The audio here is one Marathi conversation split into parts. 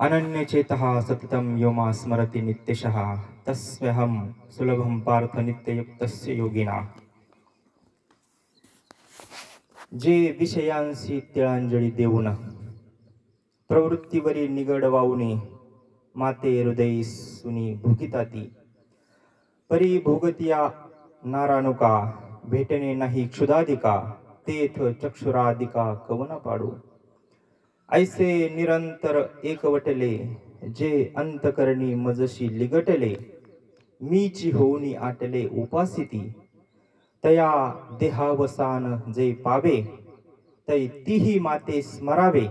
अनन्यचेतः सततं यो मां स्मरति नित्यशः तस्म्यहं सुलभं पार्थ नित्ययुक्तस्य योगिना। जे विषयांशी तिळांजली देऊन प्रवृत्तीवरी निगड वावुनी माते हृदयी सुनी भुगिताती परी भोगतिया नारानुका भेटणे नाही क्षुदाधिका तेथ चक्षुराधिका कवन पाडू। ऐसे निरंतर एकवटले जे अंतकरणी मजशी लिगटले मीची होऊनी आटले उपासिती तया देहावसान जे पावे तै तीही माते स्मरावे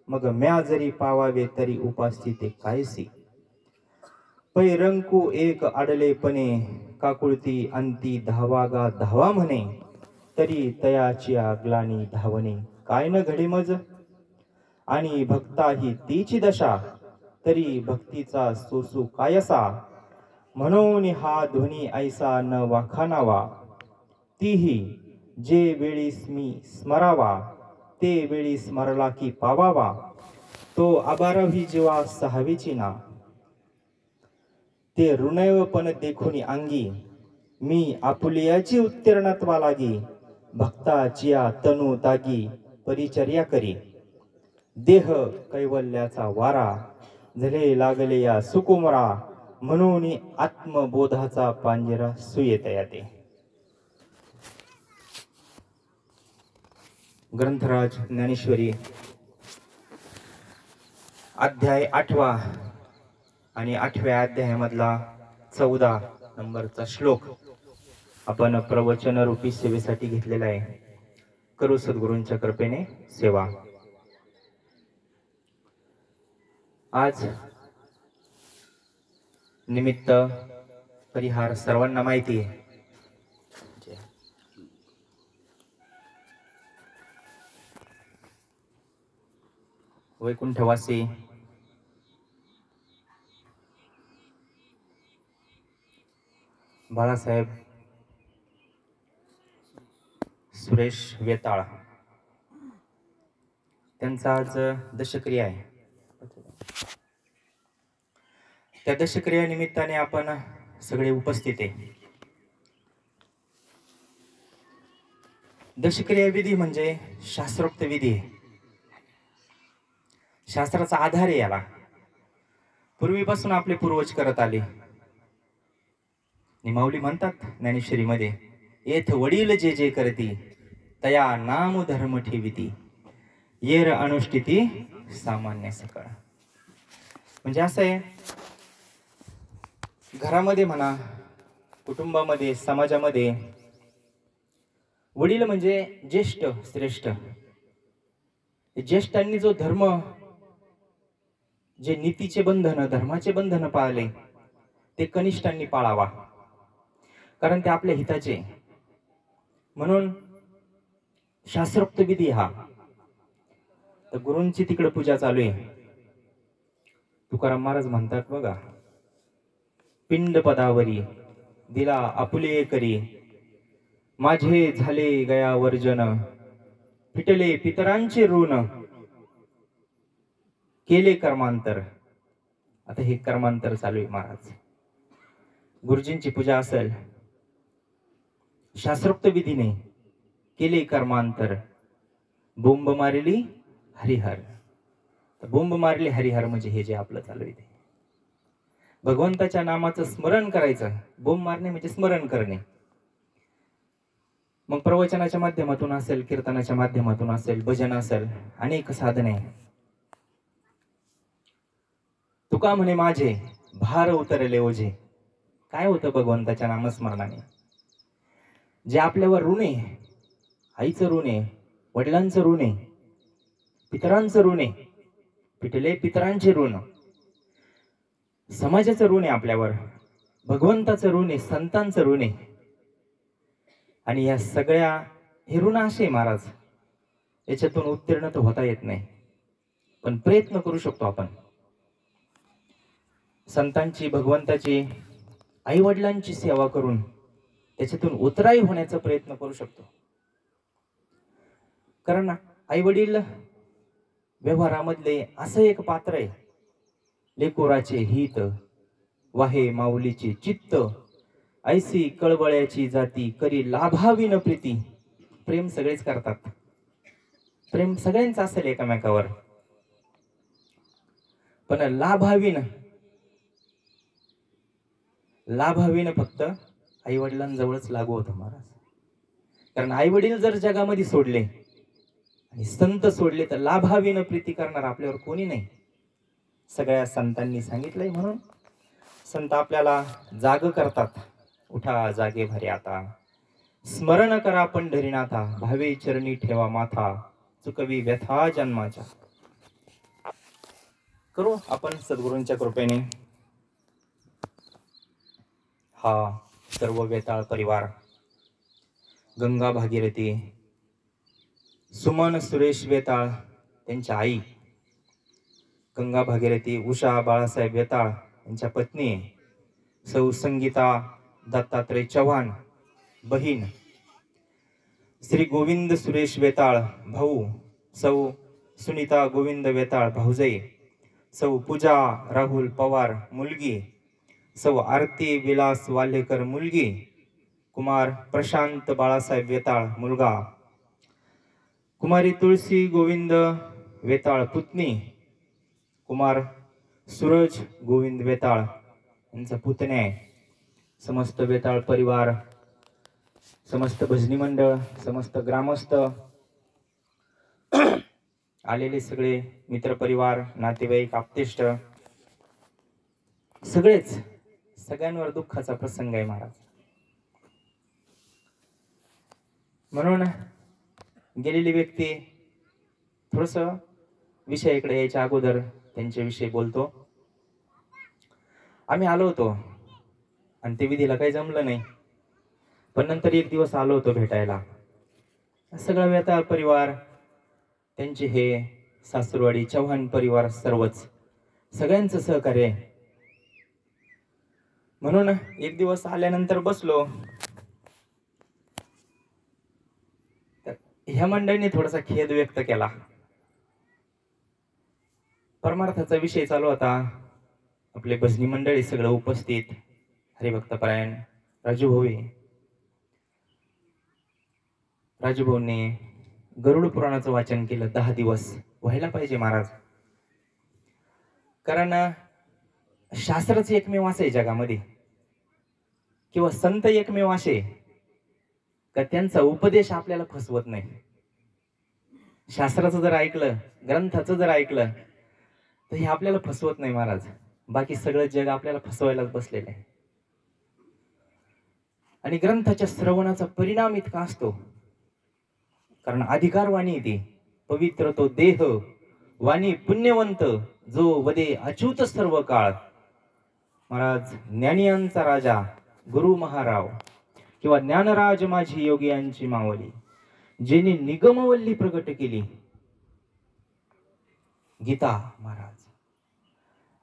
मग म्या जरी पावावे तरी उपासिते कायसी। पै रंकू एक आडलेपणे काकुळती अंती धावागा धावा म्हणे तरी तयाची ग्लानी धावणे काय न घडी मज। आणि भक्ता ही तीची दशा तरी भक्तीचा सोसू कायसा म्हणून हा ध्वनी ऐसा न वाखाणावा तीही जे वेळीस मी स्मरावा ते वेळी स्मरला की पावावा तो अबारवी जीवा सहावीची ना। ते ऋणैवपण देखुनी अंगी मी आपुलियाची उत्तीर्णत्वा लागी भक्ताचिया तनु तागी परिचर्या करी। देह कैवल्याचा वारा झले लागले या सुकुमरा म्हणून आत्मबोधाचा पांजरा सुयेत याते। ग्रंथराज ज्ञानेश्वरी अध्याय 8 आणि 8व्या अध्यायामधला 14 नंबरचा श्लोक आपण प्रवचन रूपी सेवेसाठी घेतलेला आहे। करू सद्गुरूंच्या कृपेने सेवा। आज निमित्त परिहार सर्वांना माहिती आहे। वैकुंठवासी बाळासाहेब सुरेश वेताळ त्यांचा आज दशक्रिया आहे। त्या दशक्रिया निमित्ताने आपण सगळे उपस्थित आहे। दशक्रिया विधी म्हणजे शास्त्रोक्त विधी आहे। शास्त्राचा आधार आहे याला। पूर्वीपासून आपले पूर्वज करत आले। निमावली म्हणतात ज्ञानेश्वरी मध्ये येथ वडील जे जे करती तया नाम धर्म ठेविती येर अनुष्ठिती सामान्य सकळ। म्हणजे असं आहे घरामध्ये म्हणा कुटुंबामध्ये समाजामध्ये वडील म्हणजे ज्येष्ठ श्रेष्ठ। ज्येष्ठांनी जो धर्म जे नीतीचे बंधन धर्माचे बंधन पाळले ते कनिष्ठांनी पाळावा कारण ते आपल्या हिताचे। म्हणून शास्त्रोक्त विधी हा। तर गुरूंची तिकडे पूजा चालू आहे। तुकाराम महाराज म्हणतात बघा पिंड पदावरी दिला आपुले करी माझे झाले गया वर्जन फिटले पितरांचे ऋण केले कर्मांतर। आता हे कर्मांतर चालू आहे महाराज। गुरुजींची पूजा असेल शास्त्रोक्त विधीने केले कर्मांतर बोंब मारली हरिहर। बोंब मारली हरिहर म्हणजे हे जे आपलं चालू आहे ते भगवंताच्या नामाचं स्मरण करायचं। बोंब मारणे म्हणजे स्मरण करणे। मग प्रवचनाच्या माध्यमातून असेल कीर्तनाच्या माध्यमातून असेल भजन असेल अनेक साधने। तुका म्हणे माझे भार उतरले ओझे। काय होतं भगवंताच्या नामस्मरणाने जे आपल्यावर ऋण आहे आईचं ऋण आहे वडिलांचं ऋण आहे पितरांचं ऋण आहे पिटले पितरांचे ऋण समाजाचं ऋण आहे आपल्यावर भगवंताचं ऋण आहे संतांचं ऋण आहे। आणि या सगळ्या हे ऋण असे महाराज याच्यातून उत्तीर्ण तर होता येत नाही पण प्रयत्न करू शकतो आपण। संतांची भगवंताची आई वडिलांची सेवा करून त्याच्यातून उतराई होण्याचा प्रयत्न करू शकतो। कारण आई वडील व्यवहारामधले असं एक पात्र आहे लेकोराचे हित वाहे माऊलीचे चित्त ऐसी कळबळ्याची जाती करी लाभाविन प्रीती. प्रेम सगळेच करतात, प्रेम सगळ्यांचं असेल एकमेकावर, पण लाभाविन फक्त आई वडिलांजवळच लागू होतं महाराज. कारण आई वडील जर जगामध्ये सोडले आणि संत सोडले तर लाभाविन प्रीती करणार आपल्यावर कोणी नाही. सगळ्या संतांनी सांगितलंय. म्हणून संत आपल्याला जाग करतात. उठा जागे भरे आता, स्मरण करा पंढरीनाथा, भावे चरणी ठेवा माथा, चुकवी व्यथा जन्माच्या. करू आपण सद्गुरूंच्या कृपेने हा सर्व वेताळ परिवार, गंगा भागीरथी, सुमन सुरेश वेताळ, त्यांच्या आई गंगा भागीरथी उषा बाळासाहेब वेताळ, यांच्या पत्नी सौ संगीता दत्तात्रय चव्हाण, बहीण श्री गोविंद सुरेश वेताळ, भाऊ सौ सुनीता गोविंद वेताळ, भाऊजई सौ पूजा राहुल पवार, मुलगी सौ आरती विलास वाल्हेकर, मुलगी कुमार प्रशांत बाळासाहेब वेताळ, मुलगा कुमारी तुळशी गोविंद वेताळ, पुतणी कुमार सूरज गोविंद वेताळ, यांचा पुतण्या आहे. समस्त वेताळ परिवार, समस्त भजनी मंडळ, समस्त ग्रामस्थ, आलेले सगळे मित्रपरिवार, नातेवाईक, आप्तेष्ट, सगळ्यांवर दुःखाचा प्रसंग आहे महाराज. म्हणून गेलेली व्यक्ती थोडस विषयाकडे यायच्या अगोदर त्यांच्याविषयी बोलतो. आम्ही आलो होतो आणि ते विधीला काही जमलं नाही, पण नंतर एक दिवस आलो होतो भेटायला. सगळा वेताळ परिवार, त्यांचे हे सासूरवाडी चव्हाण परिवार, सगळ्यांचं सहकार्य. म्हणून एक दिवस आल्यानंतर बसलो, ह्या मंडळीने थोडासा खेद व्यक्त केला. परमार्थाचा विषय चालू होता. आपले भजनी मंडळी सगळं उपस्थित, हरिभक्तपरायण राजूभाऊने गरुड पुराणाचं वाचन केलं. 10 दिवस व्हायला पाहिजे महाराज, कारण शास्त्रच एकमेव असे जगामध्ये, किंवा संत एकमेव असे का त्यांचा उपदेश आपल्याला फसवत नाही. शास्त्राचं जर ऐकलं, ग्रंथाचं जर ऐकलं तर हे आपल्याला फसवत नाही महाराज. बाकी सगळं जग आपल्याला फसवायलाच बसलेलं आहे. आणि ग्रंथाच्या श्रवणाचा परिणाम इतका असतो, कारण अधिकार वाणी येते, पवित्र तो देह वाणी पुण्यवंत, जो वदे अच्युत सर्व काळ. महाराज ज्ञानियांचा राजा गुरु महाराव, किंवा ज्ञानराज माझी योगी यांची मावली, जेने निगमवल्ली प्रगट केली, गीता महाराज.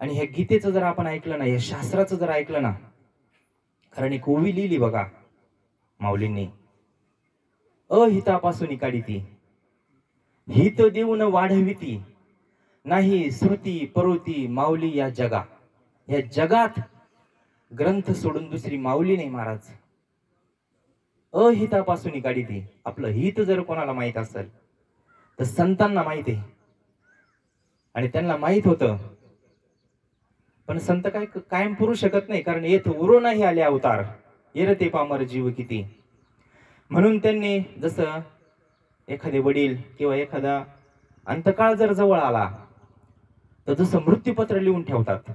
आणि ह्या गीतेचं जर आपण ऐकलं ना, या शास्त्राचं जर ऐकलं ना, कारण एक ओवी लिहिली बघा माऊलींनी, अहितापासून काढिती, हित देऊन वाढविती, नाही श्रुती परोती माऊली या जगा. या जगात ग्रंथ सोडून दुसरी माऊली नाही महाराज. अहितापासून काढिती. आपलं हित जर कोणाला माहित असेल तर संतांना माहित आहे, आणि त्यांना माहित होतं. पण संत काय कायम पुरू शकत नाही, कारण येथ उरो नाही आले अवतार, येरते पामर जीव किती. म्हणून त्यांनी जसं एखादे वडील किंवा एखादा अंतकाळ जर जवळ आला तर जसं मृत्यूपत्र लिहून ठेवतात,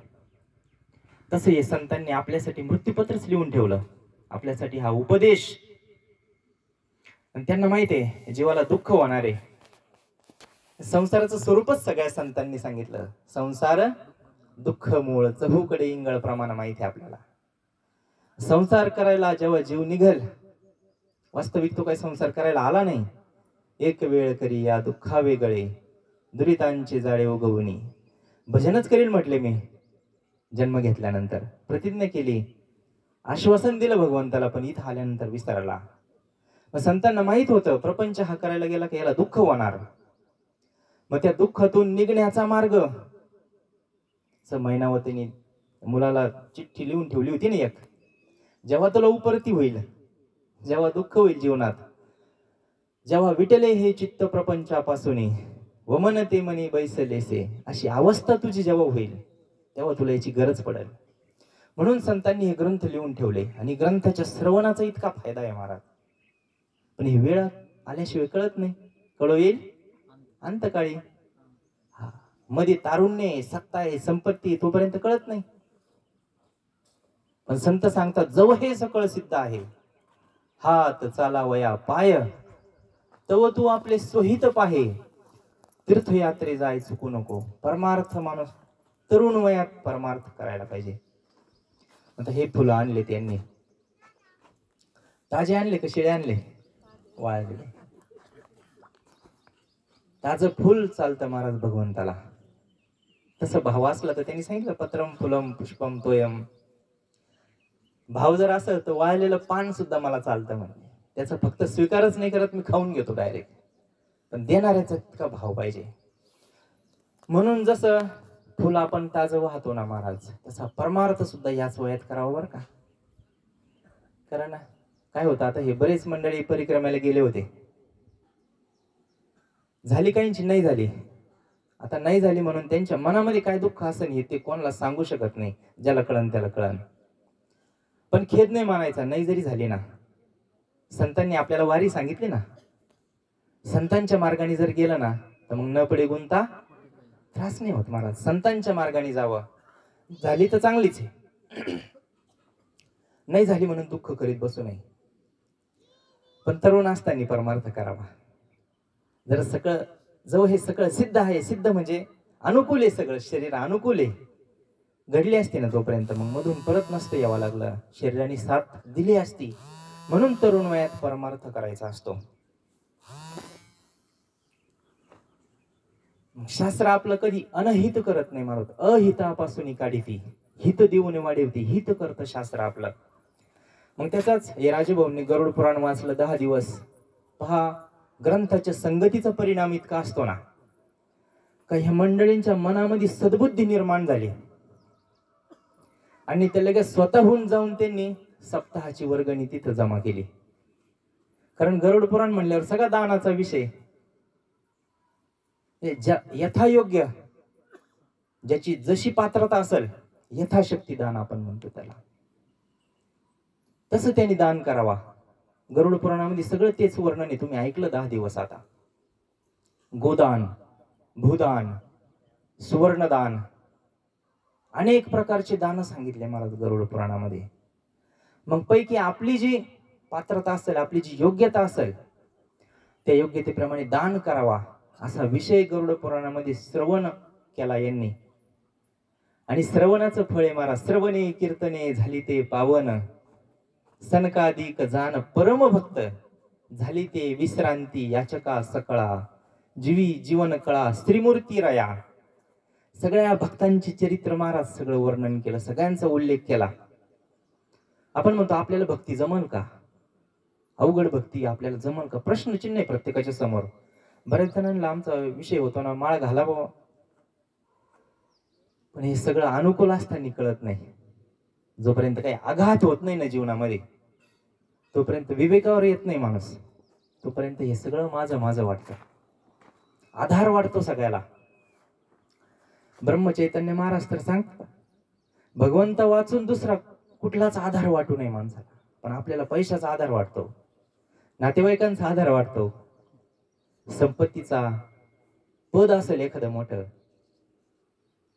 तसं हे संतांनी आपल्यासाठी मृत्यूपत्रच लिहून ठेवलं, आपल्यासाठी हा उपदेश. आणि त्यांना माहित आहे जीवाला दुःख होणार आहे. संसाराचं स्वरूपच सगळ्या संतांनी सांगितलं. संसार दुःख मूळ, चहूकडे इंगळ प्रमाण माहिती आहे आपल्याला. संसार करायला जेव्हा जीव निघल, वास्तविक तो काही संसार करायला आला नाही. एक वेळ करी या दुःखा वेगळे, दुरितांचे जाळे उगवणी. भजनच करील म्हटले मी जन्म घेतल्यानंतर, प्रतिज्ञा केली, आश्वासन दिलं भगवंताला, पण इथं आल्यानंतर विसरला. मग संतांना माहित होतं प्रपंच हा करायला गेला की याला दुःख होणार. मग त्या दुःखातून निघण्याचा मार्ग मैनावतीने मुलाला चिठ्ठी लिहून ठेवली होती ना एक, जेव्हा तुला उपरती होईल, जेव्हा दुःख होईल जीवनात, जेव्हा विटले हे चित्त प्रपंचापासून वमनते मनी बैसलेसे, अशी अवस्था तुझी जेव्हा होईल तेव्हा तुला याची गरज पडेल. म्हणून संतांनी हे ग्रंथ लिहून ठेवले आणि ग्रंथाच्या श्रवणाचा इतका फायदा आहे महाराज. पण ही वेळ आल्याशिवाय कळत नाही. कळो येईल अंतकाळी. मध्ये तारुण्य आहे, सत्ता आहे, संपत्ती आहे, तोपर्यंत कळत नाही. पण संत सांगतात जव हे सकळ सिद्ध आहे, हात चालावया पाय, तव तू आपले सोहित पाहे, तीर्थयात्रे जाय चुकू नको. परमार्थ माणूस तरुण वयात परमार्थ करायला पाहिजे. आता हे फुलं आणले त्यांनी, ताजे आणले का शिळे आणले? वाळलेले. ताजं फुल चालतं महाराज भगवंताला. तसं भाव असला तर त्यांनी सांगितलं पत्रम फुलम पुष्पम तोयम. भाव जर असेल तर वाळलेलं पान सुद्धा मला चालतं म्हणजे. त्याचा फक्त स्वीकारच नाही करत मी, खाऊन घेतो डायरेक्ट. पण देणाऱ्याचा इतका भाव पाहिजे. म्हणून जसं फुल आपण ताजं वाहतो ना महाराज, तसा परमार्थ सुद्धा याच वयात करावा बरं का. कारण काय होतं, आता हे बरेच मंडळी परिक्रमेला गेले होते, झाली काहींची नाही झाली. आता नाही झाली म्हणून त्यांच्या मनामध्ये काय दुःख असेल हे ते कोणाला सांगू शकत नाही. ज्याला कळन त्याला कळन. पण खेद नाही मानायचा, नाही जरी झाली ना. संतांनी आपल्याला वारी सांगितली ना, संतांच्या मार्गाने जर गेलं ना तर मग न पडे गुंता त्रास नाही होत महाराज. संतांच्या मार्गाने जावं. झाली तर चांगलीच आहे, नाही झाली म्हणून दुःख करीत बसू नये. पण तरुण असताना परमार्थ करावा. जर सगळं जवळ हे सगळं सिद्ध आहे, सिद्ध म्हणजे अनुकूल आहे, सगळं शरीर अनुकूल आहे, घडली असती ना तोपर्यंत मग मधून परत नसतं यावं लागलं. शरीराने साथ दिली असती. म्हणून तरुण वयात परमार्थ करायचा असतो. शास्त्र आपलं कधी अनहित करत नाही महाराज. अहितापासून काढीती, हित देऊन वाढवती. हित करतं शास्त्र आपलं. मग त्याचाच हे राजभाऊंनी गरुड पुराण वाचलं 10 दिवस. पहा ग्रंथाच्या संगतीचा परिणाम इतका असतो ना, का ह्या मंडळींच्या मनामध्ये सद्बुद्धी निर्माण झाली आणि ते लगेच स्वतःहून जाऊन त्यांनी सप्ताहाची वर्गणी तिथं जमा केली. कारण गरुड पुराण म्हणल्यावर सगळा दानाचा विषय. यथायोग्य, ज्याची जशी पात्रता असेल, यथाशक्ती दान आपण म्हणतो त्याला, तसं त्यांनी दान करावा. गरुड पुराणामध्ये सगळं तेच वर्णन आहे. तुम्ही ऐकलं 10 दिवस. आता गोदान, भूदान, सुवर्णदान, अनेक प्रकारचे दान सांगितले महाराज गरुड पुराणामध्ये. मग पैकी आपली जी पात्रता असेल, आपली जी योग्यता असेल, त्या योग्यतेप्रमाणे दान करावा असा विषय गरुड पुराणामध्ये श्रवण केला यांनी. आणि श्रवणाचं फळ आहे महाराज. श्रवणे कीर्तने झाली ते पावन, सनकादिक जान परम भक्त, झाली ते विश्रांती याचका सकळा, जीवी जीवन कळा स्त्रीमूर्ती रया. सगळ्या भक्तांची चरित्र महाराज सगळं वर्णन केलं, सगळ्यांचा उल्लेख केला. आपण म्हणतो आपल्याला भक्ती जमल का? अवघड भक्ती आपल्याला जमल का? प्रश्नचिन्ह आहे प्रत्येकाच्या समोर. बऱ्याच जणांना आमचा विषय होतो ना, माळ घाला बाबा, पण हे सगळं अनुकूल असताना कळत नाही. जोपर्यंत काही आघात होत नाही ना जीवनामध्ये, तोपर्यंत विवेकावर येत नाही माणूस, तोपर्यंत हे सगळं माझं माझं वाटतं. आधार वाटतो सगळ्याला. ब्रह्मचैतन्य महाराज तर सांगतात, भगवंत वाचून दुसरा कुठलाच आधार वाटू नये माणसाला. पण आपल्याला पैशाचा आधार वाटतो, नातेवाईकांचा आधार वाटतो, संपत्तीचा, पद असेल एखादं मोठं,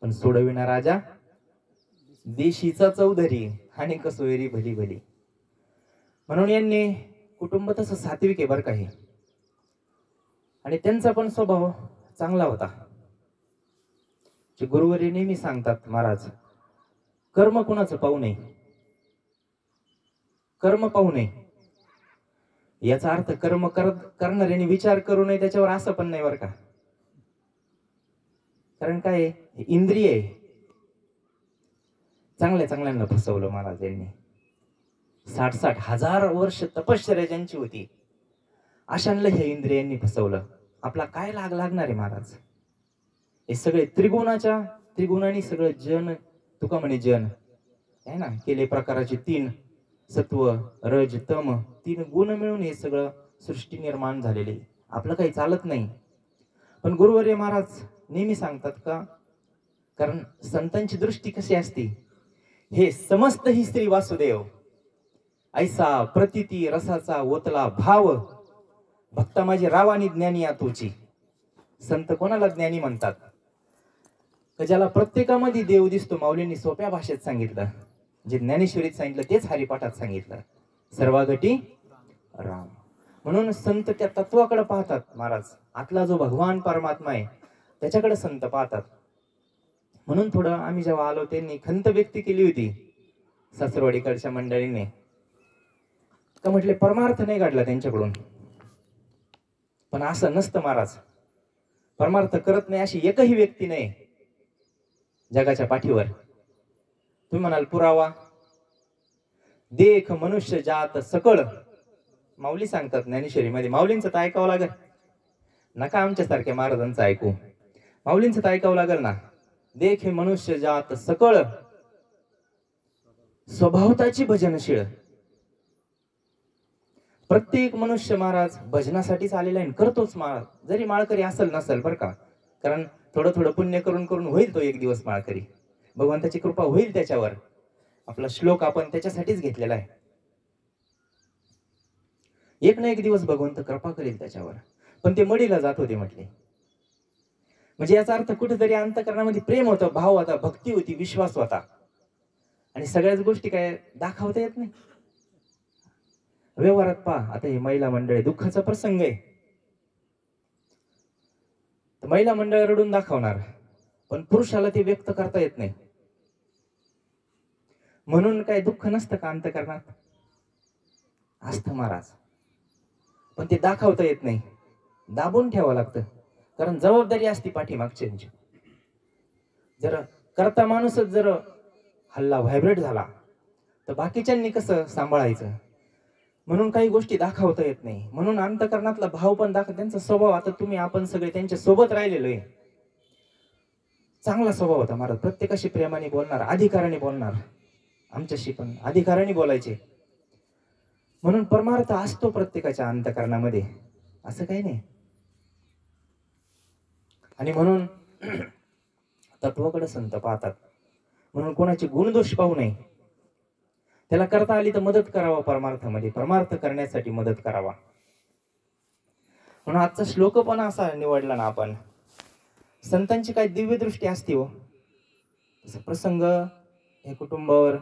पण सोडविना राजा देशीचा चौधरी आणि कसोयरी भली भली. म्हणून यांनी कुटुंब तसं सात्विक आहे बरं काही. आणि त्यांचा पण स्वभाव चांगला होता. गुरुवारी नेहमी सांगतात महाराज, कर्म कुणाचं पाहू नये, कर्म पाहू नये. याचा अर्थ कर्म करणाऱ्याने विचार करू नये त्याच्यावर, असं पण नाही बरं का. कारण काय, इंद्रिय आहे. चांगल्या चांगल्यांना फसवलं महाराज यांनी. 60-60 हजार वर्ष तपश्चर्या ज्यांची होती, अशांना ह्या इंद्रियांनी फसवलं. आपला काय लागणार आहे महाराज? हे सगळे त्रिगुणांनी सगळं जन, तुका म्हणे जन आहे ना, केले प्रकाराचे 3 सत्व रज तम 3 गुण मिळून हे सगळं सृष्टी निर्माण झालेली. आपलं काही चालत नाही. पण गुरुवर्य महाराज नेहमी सांगतात का, कारण संतांची दृष्टी कशी असते, हे समस्त ही श्री वासुदेव ऐसा प्रतिती रसाचा ओतला भाव, भक्ता माझी रावानी ज्ञानी आतोची. संत कोणाला ज्ञानी म्हणतात, ज्याला प्रत्येकामध्ये देव दिसतो. माऊलींनी सोप्या भाषेत सांगितलं, जे ज्ञानेश्वरीत सांगितलं तेच हरिपाठात सांगितलं, सर्वागटी राम. म्हणून संत त्या तत्वाकडे पाहतात महाराज. आतला जो भगवान परमात्मा आहे त्याच्याकडे संत पाहतात. म्हणून थोडं आम्ही जेव्हा आलो त्यांनी खंत व्यक्त केली होती सासरवाडीकडच्या मंडळींनी, का म्हटले परमार्थ नाही काढला त्यांच्याकडून. पण असं नसतं महाराज, परमार्थ करत नाही अशी एकही व्यक्ती नाही जगाच्या पाठीवर. तुम्ही म्हणाल पुरावा, देख मनुष्य जात सकळ, माऊली सांगतात ज्ञानेश्वरीमध्ये. माऊलींचं तर ऐकावं लागेल, नका आमच्यासारख्या महाराजांचं ऐकू. माऊलींचं तर ऐकावं लागेल ना. देख हे मनुष्य जात सकळ, स्वभावताची भजनशीळ. प्रत्येक मनुष्य महाराज भजनासाठीच आलेला आहे, करतोच महाराज, जरी माळकरी असेल नसेल बरं का. कारण थोडं थोडं पुण्य करून करून होईल तो एक दिवस माळकरी, भगवंताची कृपा होईल त्याच्यावर. आपला श्लोक आपण त्याच्यासाठीच घेतलेला आहे. एक ना एक दिवस भगवंत कृपा करेल त्याच्यावर. पण ते मडीला जात होते म्हटले, म्हणजे याचा अर्थ कुठेतरी अंतःकरणामध्ये प्रेम होतं, भाव होता, भक्ती होती, विश्वास होता. आणि सगळ्याच गोष्टी काय दाखवता येत नाही. व्यवहारात पहा, आता हे महिला मंडळ दुःखाचा प्रसंग आहे, महिला मंडळ रडून दाखवणार, पण पुरुषाला ते व्यक्त करता येत नाही. म्हणून काय दुःख नसतं का अंतःकरणात? असतं महाराज, पण ते दाखवता येत नाही, दाबून ठेवावं लागतं. कारण जबाबदारी असती पाठीमागच्यांची. जर करता माणूसच जर हल्ला व्हायब्रेट झाला तर बाकीच्यांनी कसं सांभाळायचं. म्हणून काही गोष्टी दाखवता येत नाही. म्हणून अंतःकरणातला भाव पण त्यांचा स्वभाव. आता तुम्ही आपण सगळे त्यांच्या सोबत राहिलेलो आहे. चांगला स्वभाव होता महाराज, प्रत्येकाशी प्रेमाने बोलणार, अधिकाराने बोलणार, आमच्याशी पण अधिकाराने बोलायचे. म्हणून परमार्थ असतो प्रत्येकाच्या अंतःकरणामध्ये, असं काही नाही. आणि म्हणून तत्वाकडे संत पाहतात. म्हणून कोणाचे गुणदोष पाहू नये. त्याला करता आली तर मदत करावा, परमार्थामध्ये परमार्थ करण्यासाठी मदत करावा. म्हणून आजचा श्लोक पण असा निवडला ना आपण. संतांची काय दिव्य दृष्टी असते हो. प्रसंग हे कुटुंबावर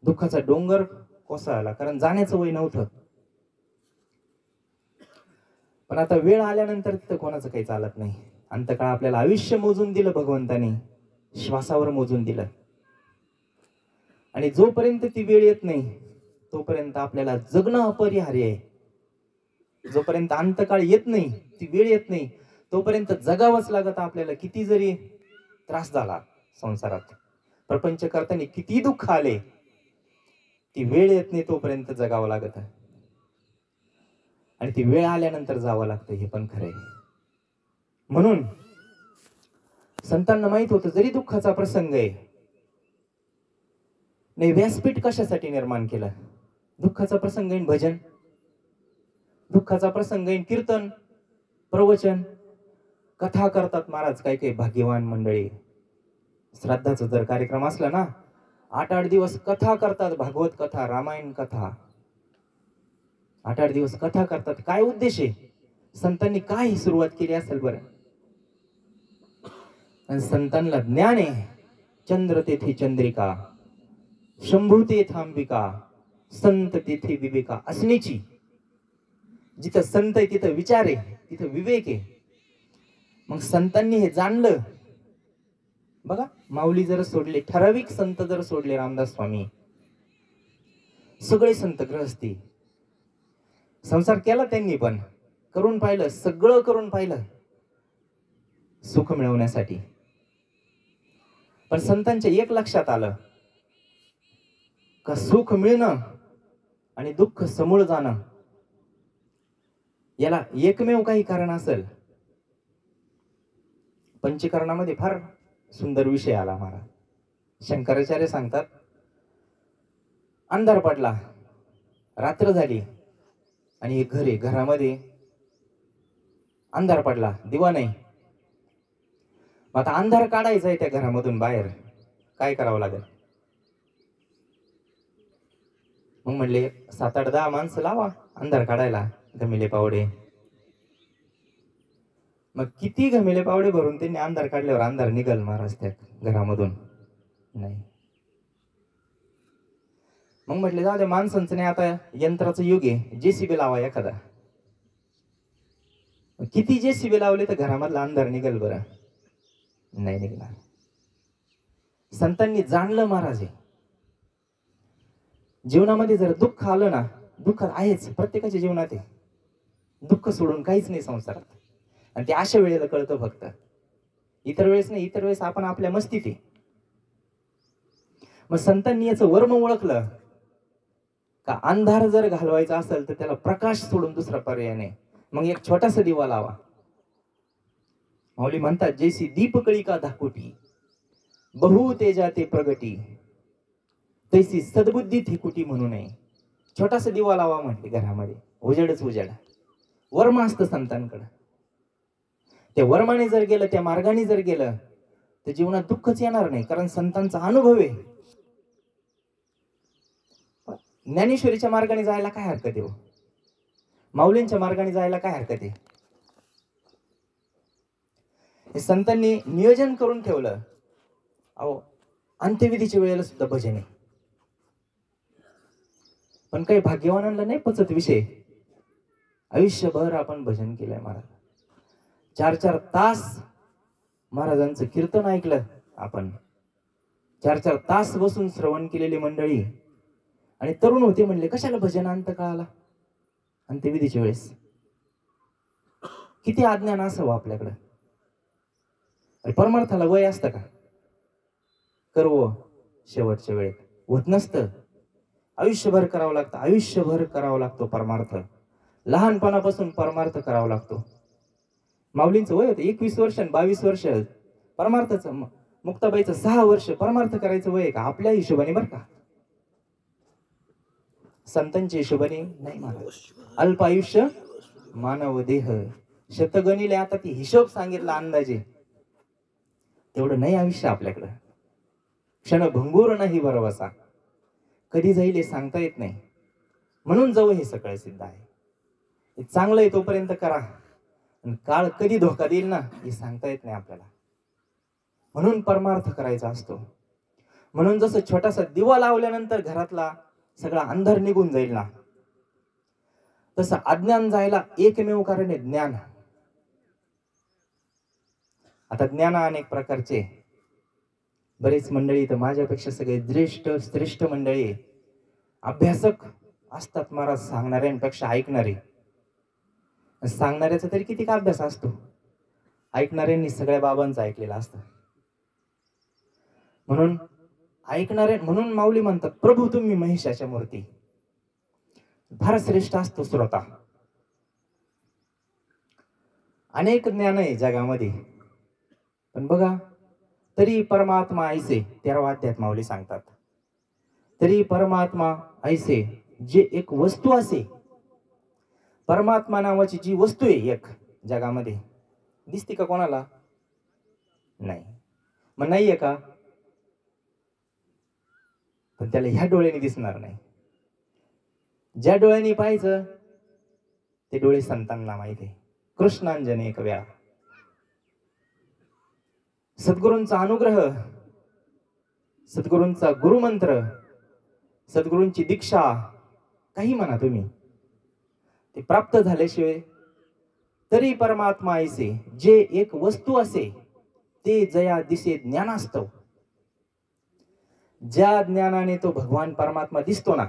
दुःखाचा डोंगर कोसळला, कारण जाण्याचं वय नव्हतं. पण आता वेळ आल्यानंतर तिथं कोणाचं काही चालत नाही. अंतकाळ आपल्याला आयुष्य मोजून दिलं भगवंताने, श्वासावर मोजून दिलं. आणि जोपर्यंत ती वेळ येत नाही तोपर्यंत आपल्याला जगणं अपरिहार्य आहे. जोपर्यंत अंतकाळ येत नाही, ती वेळ येत नाही, तोपर्यंत जगावंच लागत आपल्याला. किती जरी त्रास झाला संसारात, प्रपंच करताना किती दुःख आले, ती वेळ येत नाही तोपर्यंत जगावं लागत. आणि ती वेळ आल्यानंतर जावं लागतं, हे पण खरं आहे. म्हणून संतांना माहित होतं, जरी दुःखाचा प्रसंग आहे, नाही व्यासपीठ कशासाठी निर्माण केलं? दुःखाचा प्रसंग येईन भजन, दुःखाचा प्रसंग येईन कीर्तन, प्रवचन, कथा करतात महाराज. काही काही भाग्यवान मंडळी श्राद्धाचा जर कार्यक्रम असला ना, 8-8 दिवस कथा करतात, भागवत कथा, रामायण कथा, 8-8 दिवस कथा करतात. काय उद्देश आहे? संतांनी काय सुरुवात केली असेल बरं? आणि संतांना ज्ञान आहे. चंद्र तेथे चंद्रिका, शंभू तेथे अंबिका, संत तेथे विवेका असण्याची. जिथं संत आहे तिथं विचार आहे, तिथं विवेक आहे. मग संतांनी हे जाणलं. बघा, माऊली जर सोडले, ठराविक संत जर सोडले, रामदास स्वामी, सगळे संत गृहस्थी, संसार केला त्यांनी, पण करून पाहिलं, सगळं करून पाहिलं सुख मिळवण्यासाठी. पण संतांच्या एक लक्षात आलं का, सुख मिळणं आणि दुःख समूळ जाणं याला एकमेव काही कारण असेल. पंचकरणामध्ये फार सुंदर विषय आला मला. शंकराचार्य सांगतात, अंधार पडला, रात्र झाली आणि एक घर आहे, घरामध्ये अंधार पडला, दिवा नाही. मग आता अंधार काढायचा आहे त्या घरामधून बाहेर, काय करावं लागेल? मग म्हणले 7-8-10 माणसं लावा अंधार काढायला, घमिले पावडे. मग किती घमिले पावडे भरून त्यांनी अंधार काढल्यावर अंधार निघल महाराज त्या घरामधून? नाही. मग म्हटले जाऊ दे, माणसांचं नाही, आता यंत्राचं युग आहे, जेसीबी लावा एखादा. किती जेसीबी लावले तर घरामधला अंधार निघल बरं? नाही निघणार. संतांनी जाणलं महाराज, जीवनामध्ये जर दुःख आलं ना, दुःख आहेच प्रत्येकाच्या जीवनात आहे, दुःख सोडून काहीच नाही संसारात. आणि ते अशा वेळेला कळतं फक्त, इतर वेळेस नाही. इतर वेळेस आपण आपल्या मस्तीत आहे. मग संतांनी याचं वर्म ओळखलं का अंधार जर घालवायचा असेल तर त्याला प्रकाश सोडून दुसरा पर्याय नाही. मग एक छोटासा दिवा लावा. माऊली म्हणतात, जैसी दीपकळी का धाकोटी, बहु तेजा ते प्रगटी, तैसी सद्बुद्धी थिकुटी म्हणू नये. छोटासा दिवा लावा म्हटले घरामध्ये, उजेडच उजेड. वर्म असतं संतांकडं. त्या वर्माने जर गेलं, त्या मार्गाने जर गेलं तर जीवनात दुःखच येणार नाही, कारण संतांचा अनुभव आहे. ज्ञानेश्वरीच्या मार्गाने जायला काय हरकत आहे? माऊलींच्या मार्गाने जायला काय हरकत आहे? हे संतांनी नियोजन करून ठेवलं. अहो, अंत्यविधीच्या वेळेला सुद्धा भजन आहे. पण काही भाग्यवानांना नाही पचत विषय. आयुष्यभर आपण भजन केलंय महाराज, 4-4 तास महाराजांचं कीर्तन ऐकलं आपण, 4-4 तास बसून श्रवण केलेली मंडळी. आणि तरुण होते, म्हणले कशाला भजन अंत काळाला, अंत्यविधीच्या वेळेस? किती अज्ञान असावं आपल्याकडं. परमार्थाला वय असतं का? कर्व शेवटच्या वेळेत होत नसतं. आयुष्यभर करावं लागतं, आयुष्यभर करावं लागतो परमार्थ. लहानपणापासून परमार्थ करावा लागतो. माऊलींचं वय होतं 21 वर्ष आणि 22 वर्ष परमार्थाचं. मुक्ताबाईचं 6 वर्ष परमार्थ करायचं वय आहे का? आपल्या हिशोबाने बरं का, संतांच्या हिशोबाने नाही महाराज. अल्प आयुष्य मानव देह, शतगणिले. आता ती हिशोब सांगितला अंदाजे, तेवढं नाही आयुष्य आपल्याकडं. क्षणभंगूर नाही भरवसा, कधी जाईल हे सांगता येत नाही. म्हणून जवळ हे सगळं सिद्ध आहे. हे चांगलं आहे तोपर्यंत करा, आणि काळ कधी धोका देईल ना हे सांगता येत नाही आपल्याला. म्हणून परमार्थ करायचा असतो. म्हणून जसं छोटासा दिवा लावल्यानंतर घरातला सगळा अंधार निघून जाईल ना, तसं अज्ञान जायला एकमेव कारण आहे ज्ञान. आता ज्ञान अनेक प्रकारचे, बरेच मंडळी तर माझ्यापेक्षा सगळे श्रेष्ठ मंडळी अभ्यासक असतात महाराज, सांगणाऱ्यांपेक्षा ऐकणारे. सांगणाऱ्याचा तरी किती का अभ्यास असतो, ऐकणाऱ्यांनी सगळ्या बाबांचं ऐकलेलं असतं. म्हणून ऐकणारे, म्हणून माऊली म्हणतात, प्रभू तुम्ही महेशाच्या मूर्ती. फार श्रेष्ठ असतो श्रोता. अनेक ज्ञान आहे जगामध्ये, पण बघा, तरी परमात्मा ऐसे 13व्या अध्यायात माऊली सांगतात, तरी परमात्मा ऐसे जे एक वस्तू असे. परमात्मा नावाची जी वस्तू आहे एक जगामध्ये, दिसते का कोणाला? नाही. मग नाहीये का? पण त्याला ह्या डोळ्याने दिसणार नाही. ज्या डोळ्यांनी पाहायचं ते डोळे संतांना माहिती आहे. कृष्णांजने एक वेळा सद्गुरूंचा अनुग्रह, सद्गुरूंचा गुरुमंत्र, सद्गुरूंची दीक्षा, काही म्हणा तुम्ही, ते प्राप्त झाल्याशिवाय तरी परमात्मा ऐसे जे एक वस्तू असे ते जया दिसे ज्ञानास्तव. ज्या ज्ञानाने तो भगवान परमात्मा दिसतो ना,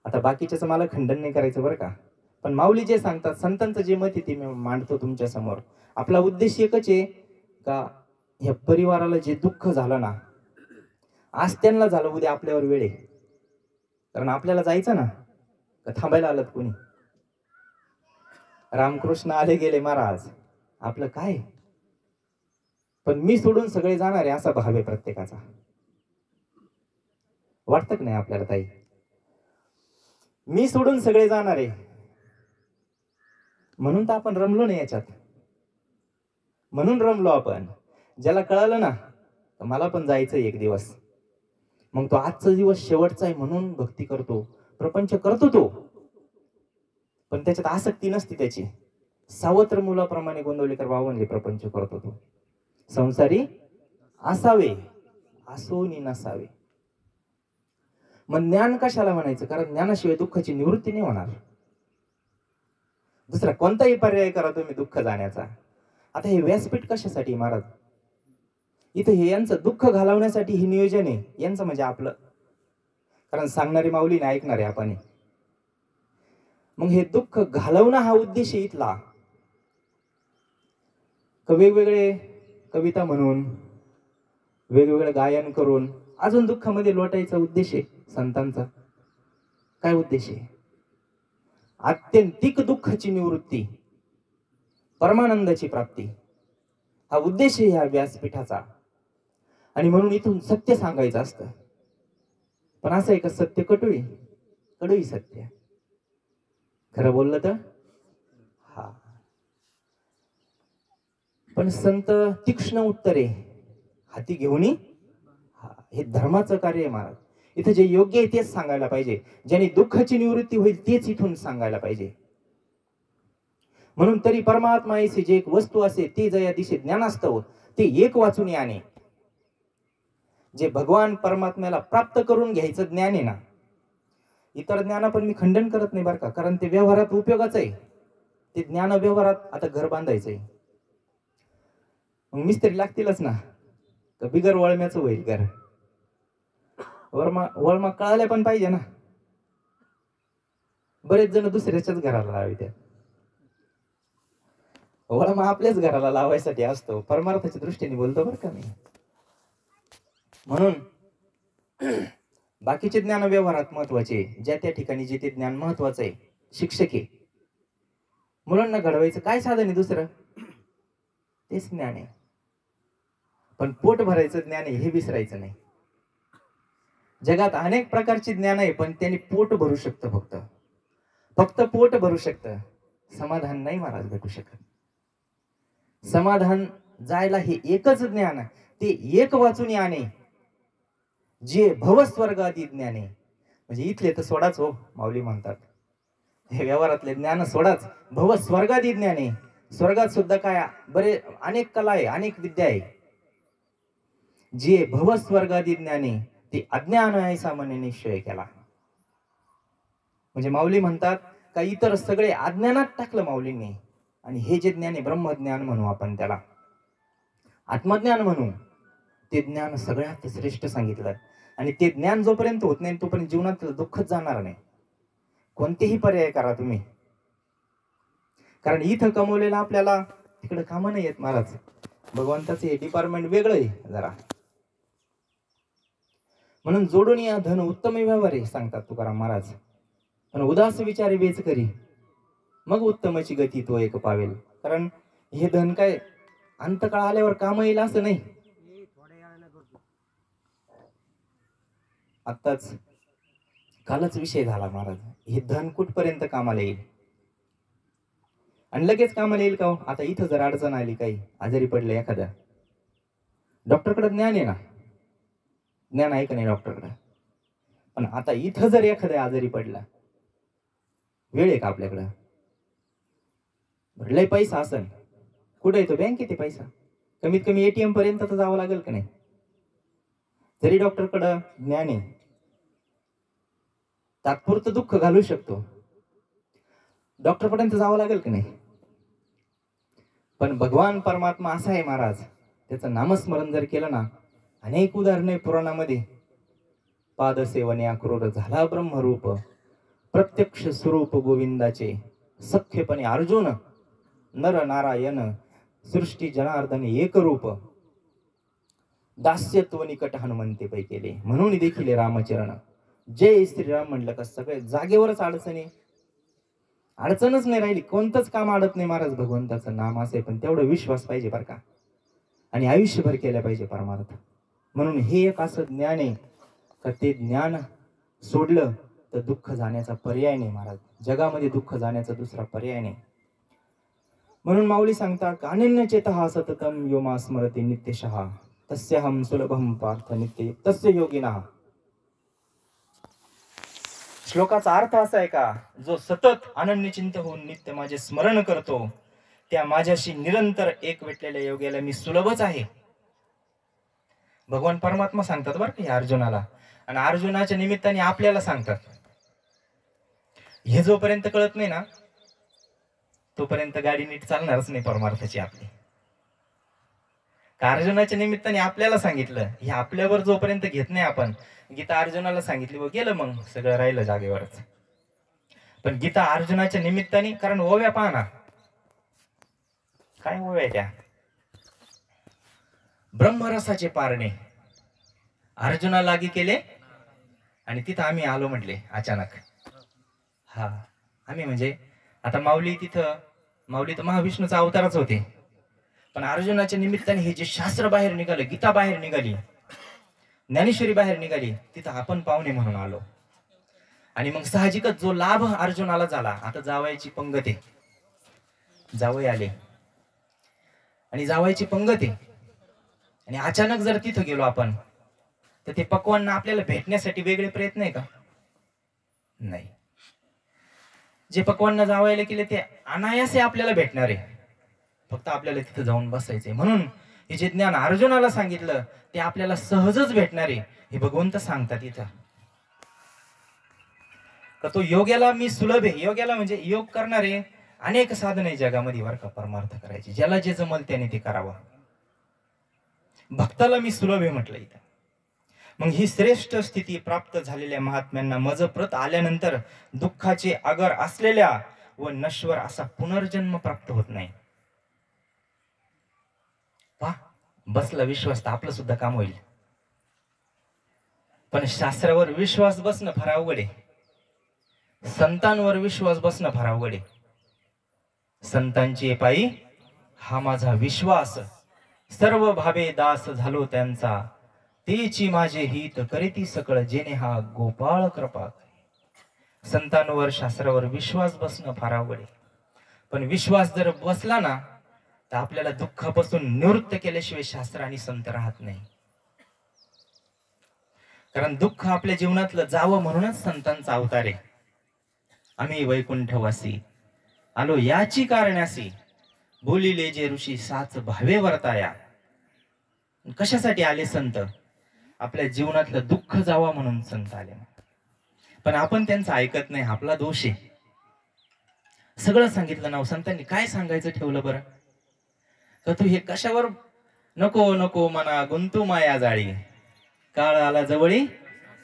आता बाकीच्याच मला खंडन नाही करायचं बरं का, पण माऊली जे सांगतात, संतांचं जे मत आहे ते मी मांडतो तुमच्या समोर. आपला उद्देश एकच आहे का ह्या परिवाराला जे दुःख झालं ना, आज त्यांना झालं, उद्या आपल्यावर वेळ आहे. कारण आपल्याला जायचं ना, का थांबायला आलं कोणी? रामकृष्ण आले गेले महाराज, आपलं काय? पण पण मी सोडून सगळे जाणार आहे असा भाव आहे प्रत्येकाचा. वाटतं की नाही आपल्याला ताई? मी सोडून सगळे जाणार आहे म्हणून तर आपण रमलो नाही याच्यात. म्हणून रमलो आपण. ज्याला कळालं ना मला पण जायचं एक दिवस, मग तो आजचा दिवस शेवटचा आहे म्हणून भक्ती करतो, प्रपंच करतो तो, पण त्याच्यात आसक्ती नसती त्याची. सावत्र मुलाप्रमाणे गोंदवलेकर बाबा म्हणले प्रपंच करतो तो. संसारी असावे असोनी नसावे. मग ज्ञान कशाला म्हणायचं? कारण ज्ञानाशिवाय दुःखाची निवृत्ती नाही होणार. दुसरा कोणताही पर्याय करा तुम्ही दुःख जाण्याचा. आता हे व्यासपीठ कशासाठी महाराज? इथं हे यांचं दुःख घालवण्यासाठी हे नियोजन आहे. यांचं म्हणजे आपलं, कारण सांगणारी माऊली नाही ऐकणारे आपण. मग हे दुःख घालवणं हा उद्देश आहे इथला. वेगवेगळे कविता म्हणून, वेगवेगळं गायन करून अजून दुःखामध्ये लोटायचा उद्देश आहे संतांचा. काय उद्देश आहे? आत्यंतिक दुःखाची निवृत्ती, परमानंदाची प्राप्ती, हा उद्देश आहे या व्यासपीठाचा. आणि म्हणून इथून सत्य सांगायचं असतं. पण असं आहे का सत्य कटुई? कडूई सत्य. खरं बोललं तर हा. पण संत तीक्ष्ण उत्तरे हाती घेऊन, हा हे धर्माचं कार्य आहे महाराज. इथं जे योग्य आहे तेच सांगायला पाहिजे. ज्याने दुःखाची निवृत्ती होईल तेच इथून सांगायला पाहिजे. म्हणून तरी परमात्मा ऐसे जे एक वस्तू असे ते जया दिशे ज्ञानास्तव ते एक वाचून याने. जे भगवान परमात्म्याला प्राप्त करून घ्यायचं ज्ञान आहे ना, इतर ज्ञान पण मी खंडन करत नाही बरं का, कारण ते व्यवहारात उपयोगाचं आहे. ते ज्ञान व्यवहारात, आता घर बांधायचंय मग मिस्त्री लागतीलच ना, तर बिगर वळम्याचं होईल घर. वळमा कळायला पण पाहिजे ना. बरेच जण दुसऱ्याच्याच घराला लावायचे. वळमा आपल्याच घराला लावायसाठी असतो. परमार्थाच्या दृष्टीने बोलतो बरं का मी. म्हणून बाकीचे ज्ञान व्यवहारात महत्वाचे, ज्या त्या ठिकाणी जे ते ज्ञान महत्वाचं आहे. शिक्षक आहे, मुलांना घडवायचं काय साधन आहे दुसरं? तेच ज्ञान आहे. पण पोट भरायचं ज्ञान आहे हे विसरायचं नाही. जगात अनेक प्रकारचे ज्ञान आहे, पण त्यांनी पोट भरू शकतं. फक्त पोट भरू शकतं, समाधान नाही महाराज भेटू शकत. समाधान जायला हे एकच ज्ञान, ते एक वाचून याने जे भवस्वर्गादी ज्ञान आहे. म्हणजे इथले तर सोडाच हो, माऊली म्हणतात हे व्यवहारातले ज्ञान सोडाच, भवस्वर्गादी ज्ञान आहे. स्वर्गात सुद्धा काय बरे अनेक कला आहे, अनेक विद्या आहे. जे भवस्वर्गादी ज्ञान आहे ते अज्ञान आहे सामान्य निश्चय केला. म्हणजे माऊली म्हणतात का इतर सगळे अज्ञानात टाकलं माऊलींनी, आणि हे जे ज्ञान आहे ब्रह्मज्ञान म्हणू आपण त्याला, आत्मज्ञान म्हणू, ते ज्ञान सगळ्यात श्रेष्ठ सांगितलं. आणि ते ज्ञान जोपर्यंत होत नाही तोपर्यंत जीवनात दुःखच जाणार नाही. कोणतेही पर्याय करा तुम्ही, कारण इथं कमवलेलं आपल्याला तिकडे कामं नाही येत महाराज. भगवंताचं हे डिपार्टमेंट वेगळं आहे जरा. म्हणून जोडून या धन उत्तम व्यवहार आहे सांगतात तुकाराम महाराज. पण उदास विचारे वेच करी मग उत्तमाची गती तो एक पावेल. कारण हे धन काय अंतकाळ आल्यावर काम येईल असं नाही. आत्ताच कालच विषय झाला महाराज, हे धन कुठपर्यंत कामाला येईल आणि लगेच कामाला येईल का हो? आता इथं जर अडचण आली, काही आजारी पडले एखादा, डॉक्टरकडे ज्ञान आहे ना, ज्ञान आहे का नाही डॉक्टरकडे? पण आता इथं जर एखादा आजारी पडला, वेळ आहे का आपल्याकडं? लय पैसा असन, कुठे येतो बँकेत आहे पैसा, कमीत कमी ATM पर्यंत तर जावं लागेल का नाही? जरी डॉक्टरकडं ज्ञान आहे, तात्पुरतं दुःख घालू शकतो, डॉक्टर पर्यंत जावं लागेल की नाही? पण भगवान परमात्मा असा आहे महाराज, त्याचं नामस्मरण जर केलं ना, अनेक उदाहरणे पुराणामध्ये, पादसेवने अक्रूर झाला ब्रह्मरूप, प्रत्यक्ष स्वरूप गोविंदाचे सख्यपणे अर्जुन, नर नारायण सृष्टी जनार्दन एक रूप, दास्यत्व निकट हनुमंते पै केले, म्हणून देखील रामचरण. जय श्रीराम म्हणलं का सगळे जागेवरच अडचणी, अडचणच नाही राहिली, कोणतंच काम अडत नाही महाराज. भगवंताचं नाम असे, पण तेवढं विश्वास पाहिजे बरं का. आणि आयुष्यभर केल्या पाहिजे परमार्थ. म्हणून हे एक असं ज्ञान आहे का ते ज्ञान सोडलं तर दुःख जाण्याचा पर्याय नाही महाराज. जगामध्ये दुःख जाण्याचा दुसरा पर्याय नाही. म्हणून माऊली सांगतात अनन्यचेतः सततम यो मा स्मरते नित्यशः तस्यहं सुलभम पार्थ नित्य तस्य योगिनः. श्लोकाचा अर्थ असा आहे का जो सतत अनन्यचिंत होऊन नित्य माझे स्मरण करतो त्या माझ्याशी निरंतर एक भेटलेल्या योग्याला मी सुलभच आहे. भगवान परमात्मा सांगतात बरं का अर्जुनाला, आणि अर्जुनाच्या निमित्ताने आपल्याला सांगतात. हे जोपर्यंत कळत नाही ना तोपर्यंत गाडी नीट चालणारच नाही परमार्थाची आपली. अर्जुनाच्या निमित्ताने आपल्याला सांगितलं, हे आपल्यावर जोपर्यंत घेत नाही आपण. गीता अर्जुनाला सांगितली व गेलं, मग सगळं राहिलं जागेवरच. पण गीता अर्जुनाच्या निमित्ताने, कारण ओव्या पहा ना काय ओव्या त्या ब्रह्मरसाचे पारणे अर्जुना लागी केले आणि तिथं आम्ही आलो म्हटले अचानक. हा आम्ही म्हणजे आता माऊली तर महाविष्णूचा अवतारच होते, पण अर्जुनाच्या निमित्ताने हे जे शास्त्र बाहेर निघालं, गीता बाहेर निघाली, ज्ञानेश्वरी बाहेर निघाली, तिथं आपण पाहुणे म्हणून आलो. आणि मग साहजिकच जो लाभ अर्जुनाला झाला, आता जावयाची पंगत आहे, जावई आले आणि जावयाची पंगत आहे आणि अचानक जर तिथं गेलो आपण तर ते पक्वांना आपल्याला भेटण्यासाठी वेगळे प्रयत्न आहे का? नाही. जे पक्वांना जावायला केले ते अनायासे आपल्याला भेटणार आहे, फक्त आपल्याला तिथं जाऊन बसायचंय. म्हणून हे जे ज्ञान अर्जुनाला सांगितलं ते आपल्याला सहजच भेटणार आहे हे भगवंत सांगतात इथं. तर तो योग्याला मी सुलभ आहे. योग्याला म्हणजे योग करणारे अनेक साधन आहे जगामध्ये बरं का परमार्थ करायचे. ज्याला जे जमल त्याने ते करावं. भक्ताला मी सुलभ आहे म्हटलं इथं. मग ही श्रेष्ठ स्थिती प्राप्त झालेल्या महात्म्यांना मजप्रत आल्यानंतर दुःखाचे आगर असलेल्या व नश्वर असा पुनर्जन्म प्राप्त होत नाही. पहा, बसला विश्वास तर आपलं सुद्धा काम होईल, पण शास्त्रावर विश्वास बसणं फार अवघड आहे. संतांवर विश्वास बसणं फार अवघड आहे. संतांची पायी हा माझा विश्वास, सर्व भावे दास झालो त्यांचा, तेची माझे हित करीती सकळ जेणे हा गोपाळ कृपा. संतांवर शास्त्रावर विश्वास बसणं फार अवघड आहे, पण विश्वास जर बसला ना तर आपल्याला दुःखापासून निवृत्त केल्याशिवाय शास्त्र आणि संत राहत नाही. कारण दुःख आपल्या जीवनातलं जावं म्हणूनच संतांचा अवतार आहे. आम्ही वैकुंठवासी आलो याची कारणासी, बोलिले जे ऋषी साच भावे वर्ताया. कशासाठी आले संत? आपल्या जीवनातलं दुःख जावं म्हणून संत आले. पण आपण त्यांचं ऐकत नाही, आपला दोष आहे. सगळं सांगितलं ना संतांनी, काय सांगायचं ठेवलं बरं का? तू हे कशावर नको नको मना गुंतू माया जाळी, काळ आला जवळी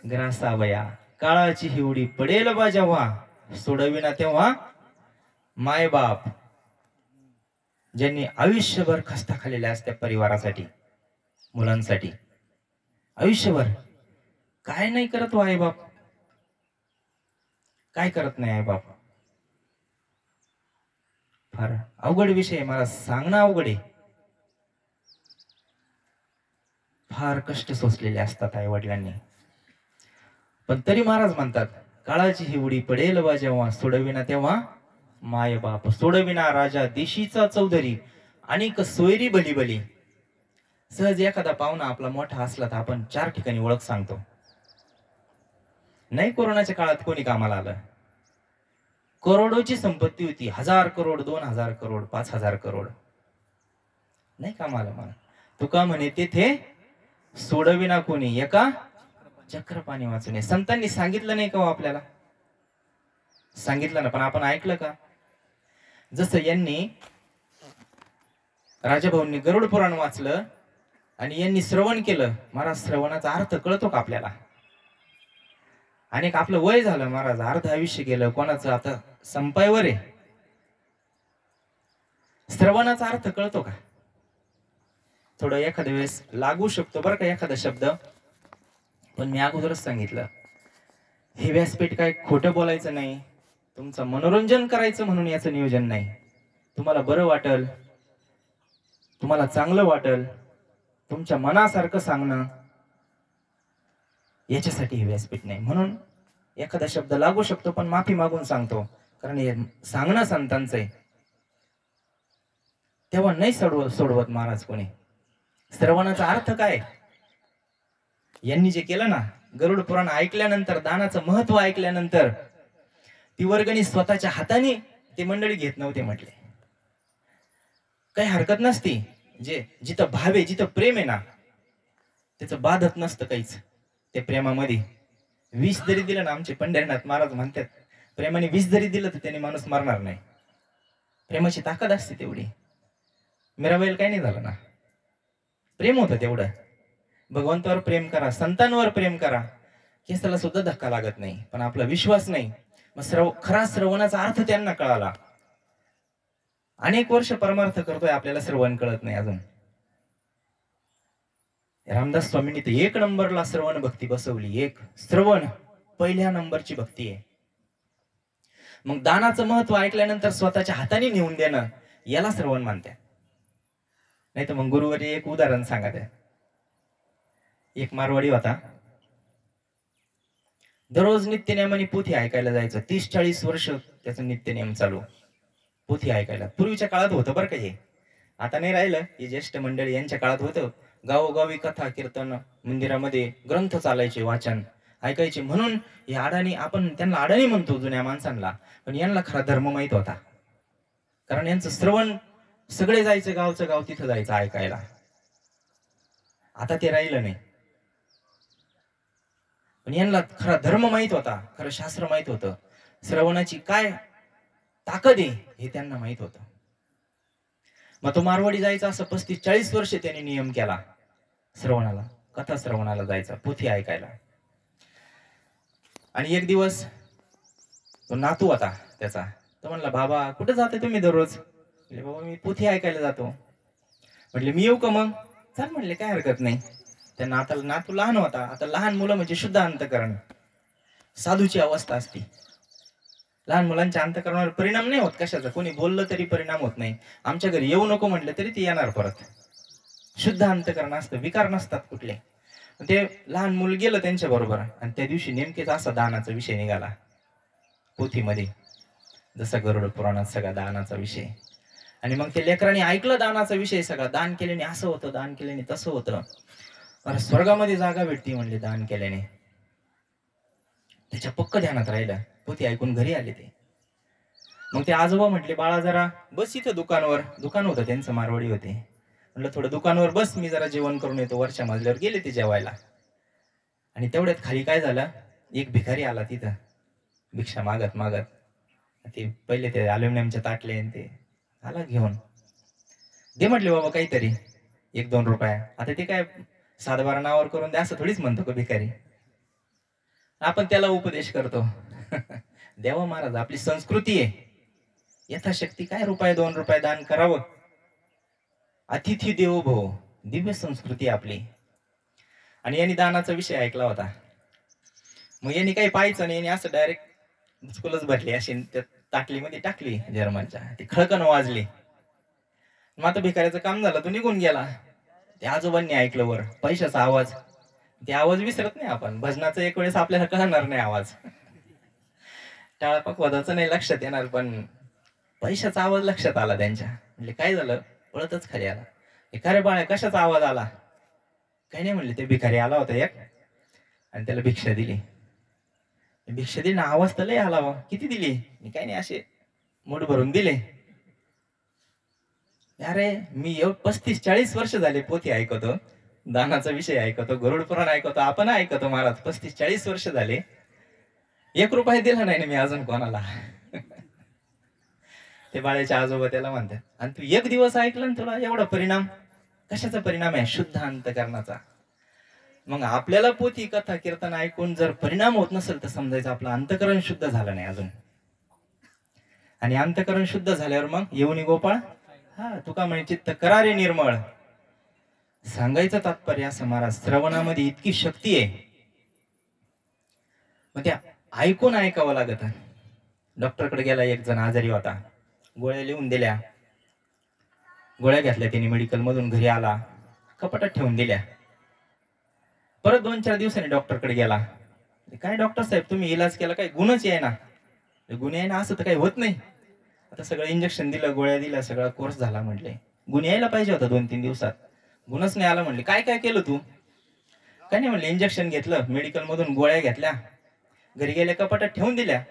ग्रासावया, काळाची हिवडी पडेल बा जेव्हा, सोडविना तेव्हा माय बाप. ज्यांनी आयुष्यभर खस्ता खाल्लेल्या असत्या परिवारासाठी, मुलांसाठी, आयुष्यभर काय नाही करत हो आई बाप, काय करत नाही आई बाप. फार अवघड विषय, मला सांगणं अवघड आहे. फार कष्ट सोसलेले असतात आई वडिलांनी, पण तरी महाराज म्हणतात काळाची हिवडी पडेल बा जेव्हा, सोडविना तेव्हा माय बाप. सोडविना राजा देशीचा चौधरी, अनेक सोयरी भली भली. सहज एखादा पाहुणा आपला मोठा असला तर आपण 4 ठिकाणी ओळख सांगतो. नाही कोरोनाच्या काळात कोणी कामाला आलं, करोडोची संपत्ती होती, 1000 करोड, 2000 करोड, 5000 करोड, नाही कामाला. मला तुका म्हणे तेथे सोडविना कोणी, एका चक्र पाणी वाचून. संतांनी सांगितलं नाही का आपल्याला? सांगितलं ना, पण आपण ऐकलं का? जसं यांनी राजाभाऊंनी गरुड पुराण वाचलं आणि यांनी श्रवण केलं. महाराज श्रवणाचा अर्थ कळतो का आपल्याला? अनेक आपलं वय झालं महाराज, अर्ध आयुष्य गेलं, कोणाचं आता संपायवर आहे. श्रवणाचा अर्थ कळतो का? थोडं एखाद्या वेळेस लागू शकतो बरं का एखादा शब्द, पण मी अगोदरच सांगितलं हे व्यासपीठ काय खोटं बोलायचं नाही, तुमचं मनोरंजन करायचं म्हणून याचं नियोजन नाही. तुम्हाला बरं वाटल, तुम्हाला चांगलं वाटल तुमच्या मनासारखं सांगणं, याच्यासाठी हे व्यासपीठ नाही. म्हणून एखादा शब्द लागू शकतो, पण माफी मागून सांगतो, कारण हे सांगणं संतांचं आहे. तेव्हा नाही सोडवत महाराज कोणी. श्रवणाचा अर्थ काय? यांनी जे केलं ना, गरुड पुराण ऐकल्यानंतर, दानाचं महत्व ऐकल्यानंतर, ती वर्गणी स्वतःच्या हाताने ते मंडळी घेत नव्हते म्हटले. काही हरकत नसती. जिथं भाव आहे, जिथं प्रेम आहे ना, त्याचं बाधत नसतं काहीच. ते प्रेमामध्ये विष जरी दिलं ना, आमचे पंढरीनाथ महाराज म्हणतात, प्रेमाने विष जरी दिलं तर त्याने माणूस मरणार नाही. प्रेमाची ताकद असते तेवढी. मीराबाईला काही नाही झालं ना, प्रेम होतं तेवढं. भगवंतावर प्रेम करा, संतांवर प्रेम करा, केसाला सुद्धा धक्का लागत नाही. पण आपला विश्वास नाही. मग खरा श्रवणाचा अर्थ त्यांना कळाला. अनेक वर्ष परमार्थ करतोय, आपल्याला श्रवण कळत नाही अजून. रामदास स्वामींनी तर 1 नंबरला श्रवण भक्ती बसवली. श्रवण पहिल्या नंबरची भक्ती आहे. मग दानाचं महत्व ऐकल्यानंतर स्वतःच्या हाताने नेऊन देणं, याला श्रवण मानते. नाही तर मग गुरुवारी एक उदाहरण सांगा. एक मारवाडी होता, दररोज नित्यनेमाने पोथी ऐकायला जायचं. 30-40 वर्ष त्याचं नित्यनेम चालू, पोथी ऐकायला. पूर्वीच्या काळात होतं बरं का हे, आता नाही राहिलं. हे ज्येष्ठ मंडळी यांच्या काळात होतं. गावोगावी कथा कीर्तन, मंदिरामध्ये ग्रंथ चालायचे, वाचन ऐकायचे. म्हणून हे अडाणी, आपण त्यांना अडाणी म्हणतो जुन्या माणसांना, पण यांना खरा धर्म माहित होता. कारण यांचं श्रवण, सगळे जायचं गावचं गाव तिथं जायचं ऐकायला. आता ते राहिलं नाही. पण यांना खरा धर्म माहित होता, खरं शास्त्र माहित होतं. श्रवणाची काय ताकद आहे हे त्यांना माहित होतं. मग तो मारवाडी जायचा, असं 35-40 वर्ष त्यांनी नियम केला श्रवणाला, कथा श्रवणाला जायचा, पोथी ऐकायला. आणि एक दिवस तो नातू होता त्याचा, तो म्हणला, बाबा कुठे जाते तुम्ही दररोज? म्हणले, बाबा मी पोथी ऐकायला जातो. म्हटले, मी येऊ का मग? चल म्हणले, काय हरकत नाही. त्या नातू लहान होता. आता लहान मुलं म्हणजे शुद्ध अंतकरण, साधूची अवस्था असते. लहान मुलांच्या अंतकरणावर परिणाम नाही होत कशाचा. कोणी बोललं तरी परिणाम होत नाही. आमच्या घरी येऊ नको म्हटलं तरी ते येणार परत. शुद्ध अंतकरण असतं, विकार नसतात कुठले. ते लहान मूल गेलं त्यांच्या बरोबर. आणि त्या दिवशी नेमकेच असा दानाचा विषय निघाला पोथीमध्ये, जसा गरुड पुराणात सगळा दानाचा विषय. आणि मग ते लेकरांनी ऐकलं दानाचा विषय सगळा. दान केल्याने असं होतं, दान केल्याने तसं होतं, स्वर्गामध्ये जागा भेटती म्हणले दान केल्याने. त्याच्या पक्क ध्यानात राहिलं. पोथी ऐकून घरी आले ते. मग ते आजोबा म्हटले, बाळा जरा बस इथं दुकानवर. दुकान होतं त्यांचं, मारवाडी होते. म्हटलं थोडं दुकानवर बस, मी जरा जेवण करून येतो. वरच्या मजल्यावर गेले ते जेवायला. आणि तेवढ्यात खाली काय झालं, एक भिकारी आला तिथं भिक्षा मागत मागत. ते पहिले ते अल्युमिनियमच्या ताटले ते आला घेऊन. दे म्हटले बाबा काहीतरी 1-2 रुपया. आता ते काय सातबारा नावावर करून द्या असं थोडीच म्हणतो का भिकारी. आपण त्याला उपदेश करतो. देवा महाराज, आपली संस्कृती आहे, यथाशक्ती काय ₹1-2 दान करावं. अतिथी देवो भव, दिव्य संस्कृती आपली. आणि यांनी दानाचा विषय ऐकला होता. मग यांनी काही पाहायचं नाही, यांनी असं डायरेक्ट स्कूलच भरली, अशी त्या ताटलीमध्ये टाकली जर्मनच्या. ती खळकन वाजली. मग आता भिकाऱ्याचं काम झालं, तो निघून गेला. त्या आजोबांनी ऐकलं वर पैशाचा आवाज. ते आवाज विसरत नाही आपण. भजनाचा एक वेळेस आपल्याला कळणार नाही आवाज, टाळापकवादाचं नाही लक्षात येणार, पण पैशाचा आवाज लक्षात आला त्यांच्या. म्हणजे काय झालं, पळतच खाली आला. एका रे बाळा, कशाचा आवाज आला? काही नाही म्हणले, ते भिकारी आला होता एक, आणि त्याला भिक्षा दिली. भिक्षा दिली ना, आवाज तर लय आला. किती दिली? काही नाही, असे मूठ भरून दिले. अरे मी 35-40 वर्ष झाले पोथी ऐकतो, दानाचा विषय ऐकतो, गरुड पुराण ऐकतो, आपण ऐकतो महाराज. 35-40 वर्ष झाले, 1 रुपया दिला नाही ना मी अजून कोणाला. ते बाळाचे आजोबा त्याला म्हणतात, आणि तू 1 दिवस ऐकलं ना, तुला एवढा परिणाम. कशाचा परिणाम आहे? शुद्ध अंतकरणाचा. मग आपल्याला पोथी कथा कीर्तन ऐकून जर परिणाम होत नसेल तर समजायचं आपलं अंतकरण शुद्ध झालं नाही अजून. आणि अंतकरण शुद्ध झाल्यावर मग येऊनी गोपाळ, तुका म्हणे चित्त करारे निर्मळ. सांगायचं तात्पर्य असं महाराज, श्रवणामध्ये इतकी शक्ती आहे. मग त्या ऐकून ऐकावं लागत. डॉक्टरकडे गेला एक जण, आजारी होता. गोळ्या लिहून दिल्या, गोळ्या घेतल्या त्यांनी मेडिकल मधून. घरी आला, कपाटात ठेवून दिल्या. परत 2-4 दिवसांनी डॉक्टरकडे गेला. काय डॉक्टर साहेब तुम्ही इलाज केला, काय गुणच आहे ना? गुण आहे ना, असं तर काही होत नाही. आता सगळं इंजेक्शन दिलं, गोळ्या दिल्या, सगळा कोर्स झाला. म्हटले गुण यायला पाहिजे होता 2-3 दिवसात, गुणच नाही आला. म्हणले काय काय केलं तू? काय नाही म्हणले, इंजेक्शन घेतलं, मेडिकल मधून गोळ्या घेतल्या, घरी गेल्या कपाटात ठेवून दिल्या.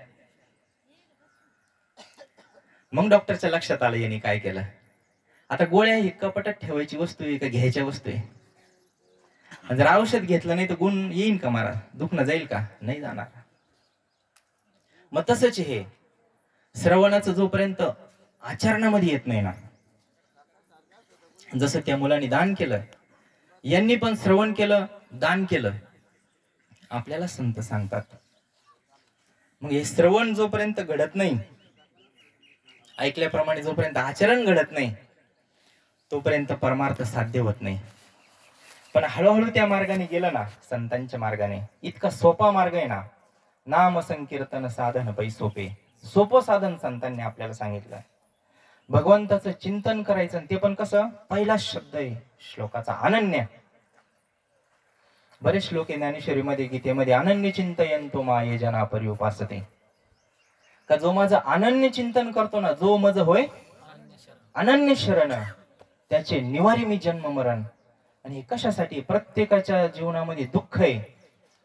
मग डॉक्टरच्या लक्षात आलं यांनी काय केलं. आता गोळ्या ही कपाटात ठेवायची वस्तू आहे का घ्यायच्या वस्तू आहे? जर औषध घेतलं नाही तर गुण येईन का मला? दुखणं जाईल का? नाही जाणार. मग तसंच हे श्रवणाचं जोपर्यंत आचरणामध्ये येत नाही ना, जसं त्या मुलांनी दान केलं, यांनी पण श्रवण केलं, दान केलं, आपल्याला संत सांगतात. मग हे श्रवण जोपर्यंत घडत नाही, ऐकल्याप्रमाणे जोपर्यंत आचरण घडत नाही, तोपर्यंत परमार्थ साध्य होत नाही. पण हळूहळू त्या मार्गाने गेलं ना, संतांच्या मार्गाने, इतका सोपा मार्ग आहे ना. नाम संकीर्तन साधन पै सोपे, सोपं साधन संतांनी आपल्याला सांगितलं. भगवंताचं चिंतन करायचं, ते पण कसं? पहिला शब्द आहे श्लोकाचा अनन्य. बरेच श्लोक आहे ज्ञानेश्वरीमध्ये, गीतेमध्ये, अनन्य चिंतयन्तो माये जना पर्युपासते. का जो माझं अनन्य चिंतन करतो ना, जो माझं होय अनन्य शरण, त्याचे निवारी मी जन्म मरण. आणि कशासाठी? प्रत्येकाच्या जीवनामध्ये दुःख आहे,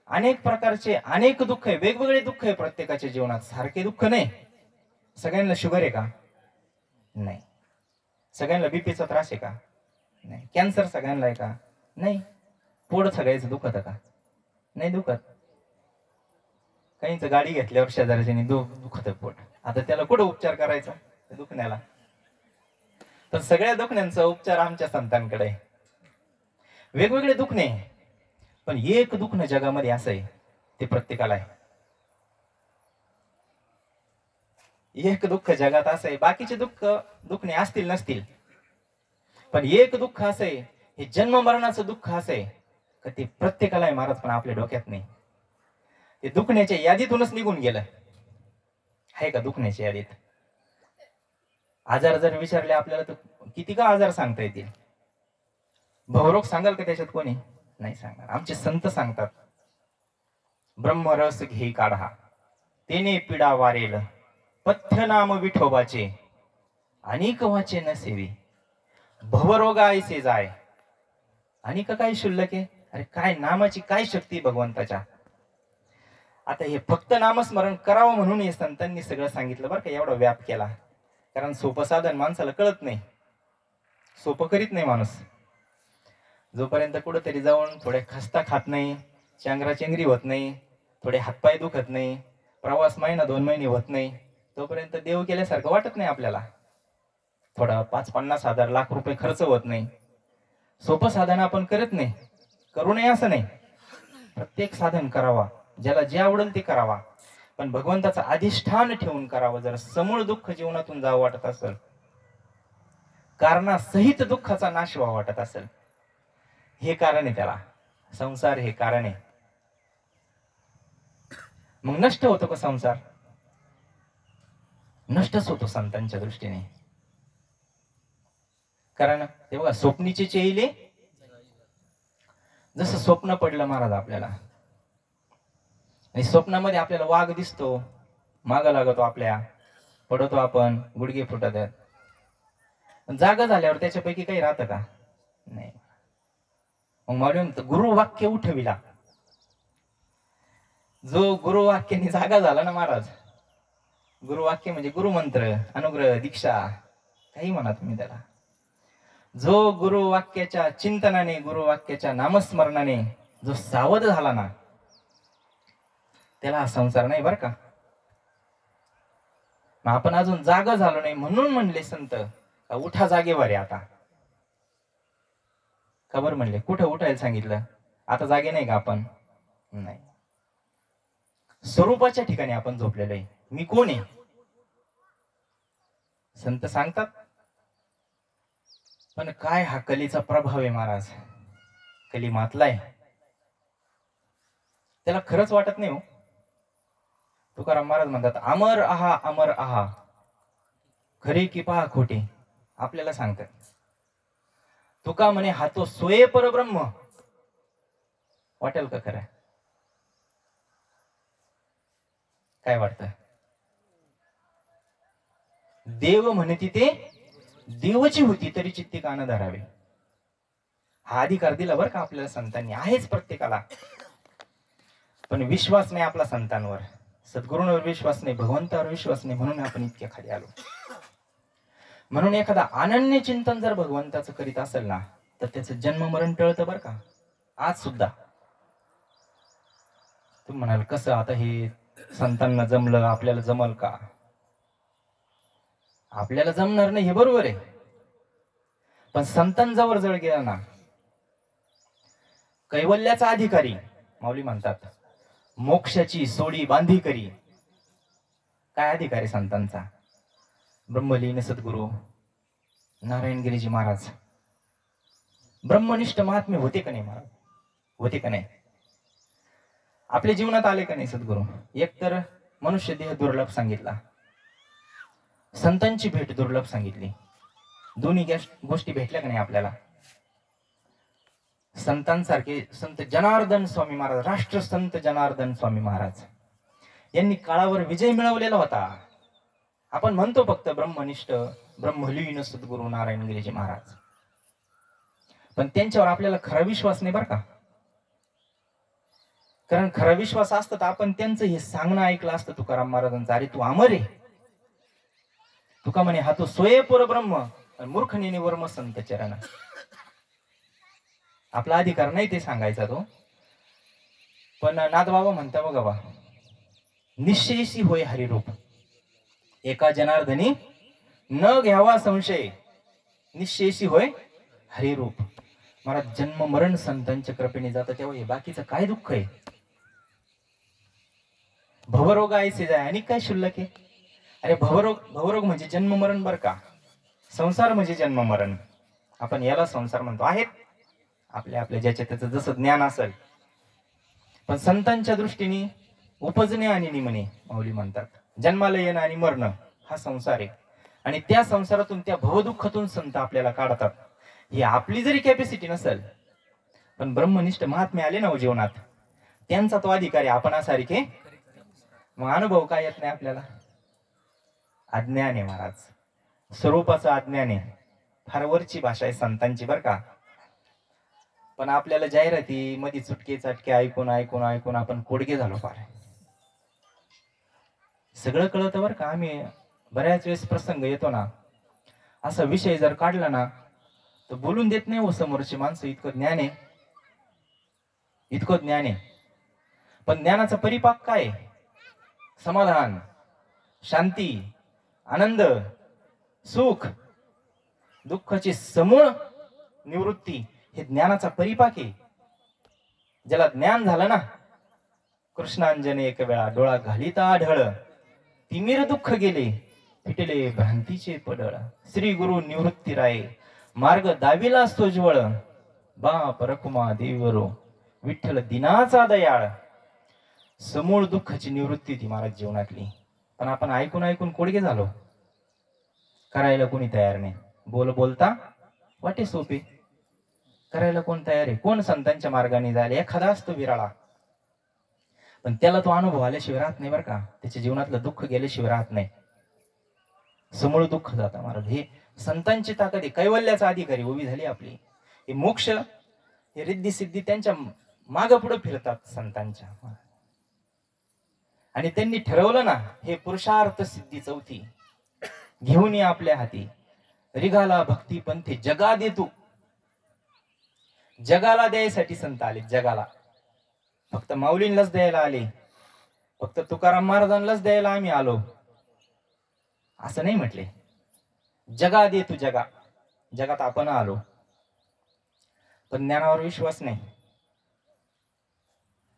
अनेक प्रकारचे अनेक दुःख आहे, वेगवेगळे दुःख आहे प्रत्येकाच्या जीवनात, सारखे दुःख नाही. सगळ्यांना शुगर आहे का? नाही. सगळ्यांना बीपीचा त्रास आहे का? नाही. कॅन्सर सगळ्यांना आहे का? नाही. पोट सगळ्याचं दुखत का? नाही दुखत. काहींच गाडी घेतल्यावर शेजाऱ्याने दुखत पोट, आता त्याला कुठं उपचार करायचा दुखण्याला? तर सगळ्या दुखण्यांचा उपचार आमच्या संतांकडे आहे. वेगवेगळे दुखणे, पण एक दुखणं जगामध्ये असं आहे, ते प्रत्येकाला आहे. एक दुःख जगात असं आहे, बाकीचे दुखणे असतील नसतील, पण एक दुःख असं आहे, हे जन्म मरणाचं दुःख असं आहे का ते प्रत्येकाला आहे महाराज, पण आपल्या डोक्यात नाही. ते दुखण्याच्या यादीतूनच निघून गेलं. आहे का दुखण्याच्या यादीत? आजार जर विचारले आपल्याला तर किती का आजार सांगता येतील? भवरोग सांगाल का त्याच्यात कोणी? नाही सांगणार. आमचे संत सांगतात, ब्रह्मरस घे काढा, तेने पिडा वारेल, पथ्य नाम विठोबाचे, अनेक वाचे न सेवी, भवरोग ऐसे जाय. अनेक काय शुल्लक आहे? अरे काय नामाची काय शक्ती भगवंताच्या. आता हे फक्त नामस्मरण करावं म्हणून हे संतांनी सगळं सांगितलं बरं का, एवढा व्याप केला. कारण सोपं साधन माणसाला कळत नाही, सोपं करीत नाही माणूस. जोपर्यंत कुठंतरी जाऊन थोडे खस्ता खात नाही, चेंगराचेंगरी होत नाही, थोडे हातपाय दुखत नाही, प्रवास महिना 2 महिने होत नाही, तोपर्यंत देव केल्यासारखं वाटत नाही आपल्याला. थोडा 5-50 हजार लाख रुपये खर्च होत नाही. सोपं साधन आपण करत नाही, करू नये असं नाही. प्रत्येक साधन करावा, ज्याला जे आवडेल ते करावा, पण भगवंताचं अधिष्ठान ठेवून करावं. जर समूळ दुःख जीवनातून जावं वाटत असेल, कारणासहित दुःखाचा नाश व्हावा वाटत असेल, हे कारण आहे त्याला. संसार हे कारण आहे. मग नष्ट होतो का संसार? नष्टच होतो संतांच्या दृष्टीने. कारण ते बघा, स्वप्नीचे चेहिले, जसं स्वप्न पडलं महाराज आपल्याला, आणि स्वप्नामध्ये आपल्याला वाघ दिसतो, माग लागतो आपल्या, पडतो आपण, गुडघे फुटत आहेत. जागा झाल्यावर त्याच्यापैकी काही राहतं का? नाही. मग मॉड्यूम गुरु वाक्य उठविला, जो गुरुवाक्याने जागा झाला ना महाराज, गुरुवाक्य म्हणजे गुरुमंत्र, अनुग्रह, दीक्षा, काही म्हणा तुम्ही त्याला. जो गुरुवाक्याच्या चिंतनाने, गुरुवाक्याच्या नामस्मरणाने जो सावध झाला ना, त्याला संसार नाही बर का. मग आपण अजून जागा झालो नाही म्हणून म्हणले संत, उठा जागेवर आहे आता. का बरं म्हणले? कुठं उठायला सांगितलं? आता जागे नाही का आपण? नाही. स्वरूपाच्या ठिकाणी आपण झोपलेलो आहे. मी कोण आहे? संत सांगतात. पण काय हा कलीचा प्रभाव आहे महाराज, कली मातलाय, त्याला खरंच वाटत नाही हो. तुकाराम महाराज म्हणतात, अमर आहा अमर आहा, खरे की पहा खोटे. आपल्याला सांगतात तुका म्हणे हा तो सोये परब्रह्म. वाटेल का खरं? काय वाटतं? देव म्हणे तिथे देवची होती तरी चित्ती कान धरावे. हा अधिकार दिला बरं का आपल्याला संतांनी, आहेच प्रत्येकाला. पण विश्वास नाही आपला संतांवर, सद्गुरूंवर विश्वास नाही, भगवंतावर विश्वास नाही, म्हणून आपण इतक्या खाली आलो. म्हणून एखादा अनन्य चिंतन जर भगवंताचं करीत असेल ना, तर त्याचं जन्म मरण टळतं बरं का. आज सुद्धा तुम्ही म्हणाल कसं आता हे संतांना जमलं, आपल्याला जमल का? आपल्याला जमणार नाही हे बरोबर आहे, पण संतांजवळ जर गेला ना, कैवल्याचा अधिकारी माऊली म्हणतात, मोक्षाची सोडी बांधी करी. काय अधिकारी संतांचा? ब्रह्मलीन सद्गुरू नारायणगिरीजी महाराज ब्रह्मनिष्ठ महात्मे होते का नाही महाराज? होते का नाही? आपल्या जीवनात आले का नाही सद्गुरू? एक तर मनुष्य देह दुर्लभ सांगितला, संतांची भेट दुर्लभ सांगितली. दोन्ही गोष्टी भेटल्या का नाही आपल्याला? संतांसारखे संत जनार्दन स्वामी महाराज, राष्ट्रसंत जनार्दन स्वामी महाराज यांनी काळावर विजय मिळवलेला होता. आपण म्हणतो फक्त ब्रह्मनिष्ठ ब्रह्मलीन सद्गुरू नारायणगिरीजी महाराज, पण त्यांच्यावर आपल्याला खरा विश्वास नाही बरं का. कारण खरा विश्वास असतं तर आपण त्यांचं हे सांगणं ऐकलं असतं तुकाराम महाराजांचं, अरे तू अमर आहे. तुका म्हणे हा तो सोये परब्रह्म, मूर्ख नेने वर्म संत चरण. आपला अधिकार नाही ते सांगायचा तो, पण नाथबाबा म्हणता बघा बा, निश्चयसी होय हरिरूप, एका जनार्दनी न घ्यावा संशय, निश्चयसी होय हरिरूप. मला जन्म मरण संतांच्या कृपेने जातं, तेव्हा हे बाकीचं काय दुःख आहे? भवरोग ऐसे जाय आणि काय शुल्लक आहे? अरे भवरोग म्हणजे जन्म मरण बर का, संसार म्हणजे जन्म मरण. आपण याला संसार म्हणतो. आहेत आपल्या आपल्या ज्याच्या त्याचं जसं ज्ञान असेल, पण संतांच्या दृष्टीने उपजणे आणि निमणे माऊली म्हणतात, जन्माला येणं आणि मरणं हा संसार आहे. आणि त्या संसारातून, त्या भवदुःखातून संत आपल्याला काढतात. ही आपली जरी कॅपॅसिटी नसेल, पण ब्रह्मनिष्ठ महात्मे आले ना जीवनात, त्यांचा तो अधिकार आहे. आपण सारखे मग अनुभव काय येत नाही आपल्याला? अज्ञान आहे महाराज, स्वरूपाचं अज्ञान आहे. फार वरची भाषा आहे संतांची बरं का. पण आपल्याला जाहिराती मध्ये चुटके चाटके ऐकून ऐकून ऐकून आपण कोडगे झालो फार. सगळं कळतं बरं का. आम्ही बऱ्याच वेळेस प्रसंग येतो ना, असा विषय जर काढला ना तर बोलून देत नाही हो समोरची माणसं. इतकं ज्ञान आहे, इतकं ज्ञान आहे. पण ज्ञानाचा परिपाक काय? समाधान, शांती, आनंद, सुख, दुःखाची समूळ निवृत्ती हे ज्ञानाचा परिपाक आहे. ज्याला ज्ञान झालं ना, कृष्णांजने एक वेळा डोळा घालिता आढळ, तिमिर दुःख गेले फिटले भ्रांतीचे पडळ. श्री गुरु निवृत्ती राय मार्ग दाविला सोज्वळ, बाप रखुमा देवरो विठ्ठल दिनाचा दयाळ. समूळ दुःखाची निवृत्ती ती महाराज जीवनातली. पण आपण ऐकून ऐकून कोडगे झालो, करायला कोणी तयार नाही. बोलता वाटे सोपे, करायला कोण तयार आहे? कोण संतांच्या मार्गाने जायला? एखादा असतो विराळा, पण त्याला तो अनुभव आल्याशिवाय राहत नाही बरं का. त्याच्या जीवनातलं दुःख गेल्याशिवाय राहत नाही. समूळ दुःख जातं महाराज. हे संतांची ताकद आहे. कैवल्याचा अधिकारी उभी झाली आपली. हे मोक्ष, हे रिद्धी सिद्धी त्यांच्या माग पुढे फिरतात संतांच्या. आणि त्यांनी ठरवलं ना, हे पुरुषार्थ सिद्धी चौथी घेऊन ये आपल्या हाती. रिघाला भक्ती पंथे जगा दे तू. जगाला द्यायसाठी संत आले. जगाला फक्त माऊलींनाच द्यायला आले, फक्त तुकाराम महाराजांनाच द्यायला आम्ही आलो असं नाही म्हटले. जगा दे तू जगा. जगात आपण आलो, पण ज्ञानावर विश्वास नाही.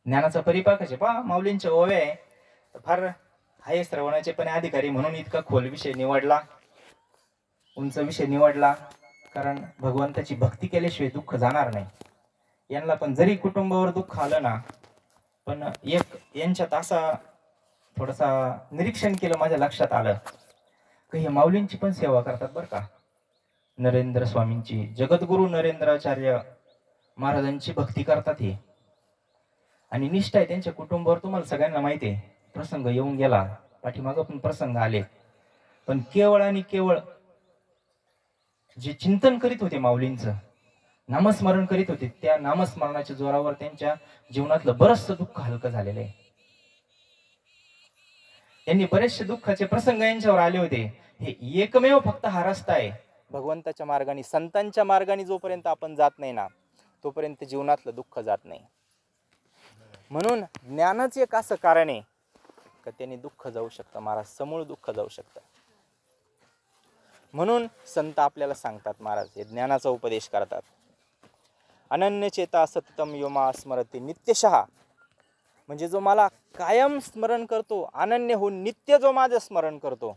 ज्ञानाचा परिपाकच आहे. पहा माऊलींचे ओवे आहे फार आहे. श्रवणाचे पण अधिकारी म्हणून इतका खोल विषय निवडला, उंच विषय निवडला. कारण भगवंताची भक्ती केल्याशिवाय दुःख जाणार नाही. यांना पण जरी कुटुंबावर दुःख आलं ना, पण एक यांच्यात असा थोडासा निरीक्षण केलं, माझ्या लक्षात आलं की हे माऊलींची पण सेवा करतात बरं का. नरेंद्र स्वामींची, जगद्गुरु नरेंद्राचार्य महाराजांची भक्ती करतात हे, आणि निष्ठा आहे त्यांच्या कुटुंबावर. तुम्हाला सगळ्यांना माहिती आहे, प्रसंग येऊन गेला, पाठीमागं पण प्रसंग आले, पण केवळ आणि केवळ जे चिंतन करीत होते माऊलींचं, नामस्मरण करीत होते, त्या नामस्मरणाच्या जोरावर त्यांच्या जीवनातलं बरचसं दुःख हलकं झालेलं आहे. त्यांनी बरेचसे दुःखाचे प्रसंग यांच्यावर आले होते. हे एकमेव फक्त हा रस्ता आहे भगवंताच्या मार्गाने, संतांच्या मार्गाने जोपर्यंत आपण जात नाही ना, तोपर्यंत जीवनातलं दुःख जात नाही. म्हणून ज्ञानाचं एक असं कारण आहे का त्यांनी दुःख जाऊ शकतं, महाराज समूळ दुःख जाऊ शकतं. म्हणून संत आपल्याला सांगतात, महाराज हे ज्ञानाचा उपदेश करतात. अनन्य चेता सततम योमा स्मरते नित्यशः, म्हणजे जो मला कायम स्मरण करतो, अनन्य होऊन नित्य जो माझं स्मरण करतो,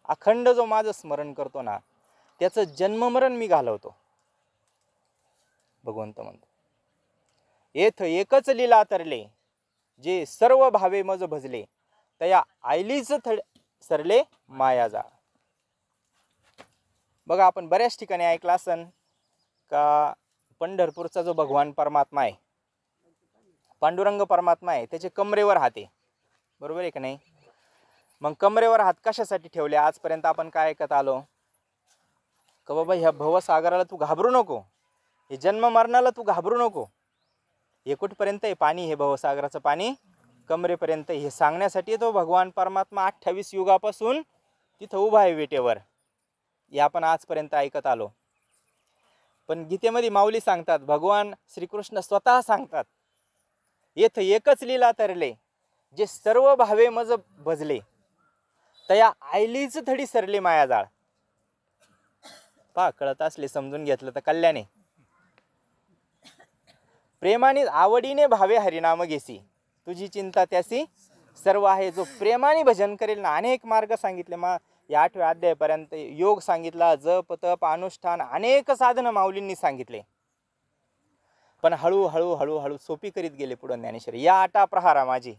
अखंड जो माझं स्मरण करतो ना, त्याचं जन्ममरण मी घालवतो. भगवंत म्हणतो, येथ एकच लीला तरले, जे सर्व भावे मज भजले, तया आयलीच सरले मायाजा. बघा, आपण बऱ्याच ठिकाणी ऐकलं असन का पंढरपूरचा जो भगवान परमात्मा आहे, पांडुरंग परमात्मा आहे, त्याचे कमरेवर हात आहे, बरोबर आहे का नाही? मग कमरेवर हात कशासाठी ठेवले? आजपर्यंत आपण काय ऐकत आलो का बाबा ह्या भवसागराला तू घाबरू नको, हे जन्म मरणाला तू घाबरू नको. हे कुठपर्यंत आहे पाणी? हे भवसागराचं पाणी कमरेपर्यंत. हे सांगण्यासाठी तो भगवान परमात्मा 28 युगापासून तिथं उभा आहे वेटेवर. हे आपण आजपर्यंत ऐकत आलो. पण गीतेमध्ये माऊली सांगतात, भगवान श्रीकृष्ण स्वतः सांगतात, येथ एकच लीला तरले, जे सर्व भावे मज भजले, तया आयलीच थडी सरले मायाजाळ. पहा, कळत असले समजून घेतलं तर कल्याणे. प्रेमाने आवडीने भावे हरिनाम घेसी, तुझी चिंता त्यासी सर्व आहे. जो प्रेमाने भजन करेल ना, अनेक मार्ग सांगितले या 8व्या अध्यायापर्यंत. योग सांगितला, जप तप अनुष्ठान, अनेक साधनं माऊलींनी सांगितले. पण हळूहळू हळूहळू सोपी करीत गेले पुढे ज्ञानेश्वर. या 8 प्रहारा माझी,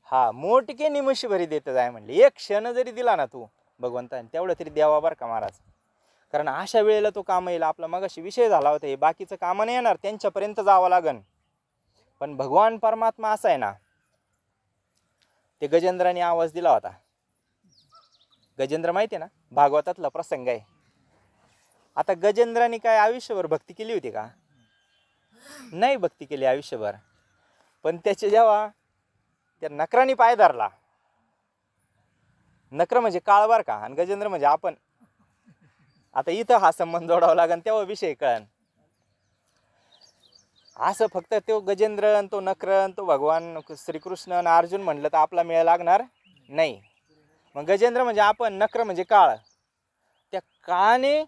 हा मोठके निमिष भरी देत जाय म्हणले. एक क्षण जरी दिला ना तू भगवंताने, तेवढं तरी द्यावा बरं का महाराज. कारण अशा वेळेला तो काम येईल. आपला मगाशी विषय झाला होता, हे बाकीचं काम नाही येणार, त्यांच्यापर्यंत जावं लागन. पण भगवान परमात्मा असा आहे ना, ते गजेंद्राने आवाज दिला होता. गजेंद्र माहिती आहे ना, भागवतातला प्रसंग आहे. आता गजेंद्राने काय आयुष्यभर भक्ती केली होती का? नाही भक्ती केली आयुष्यभर. पण त्याचे जेव्हा त्या नकराने पाय धरला, नकर म्हणजे काळ बर का, आणि गजेंद्र म्हणजे आपण, आता इथं हा संबंध जोडावा लागेल, तेव्हा विषय कळन. असं फक्त तो गजेंद्र आणि तो नकर आणि तो भगवान श्रीकृष्ण आणि अर्जुन म्हणलं तर आपला मेळ लागणार नाही. मग गजेंद्र म्हणजे आपण, नकर म्हणजे काळ. त्या काळाने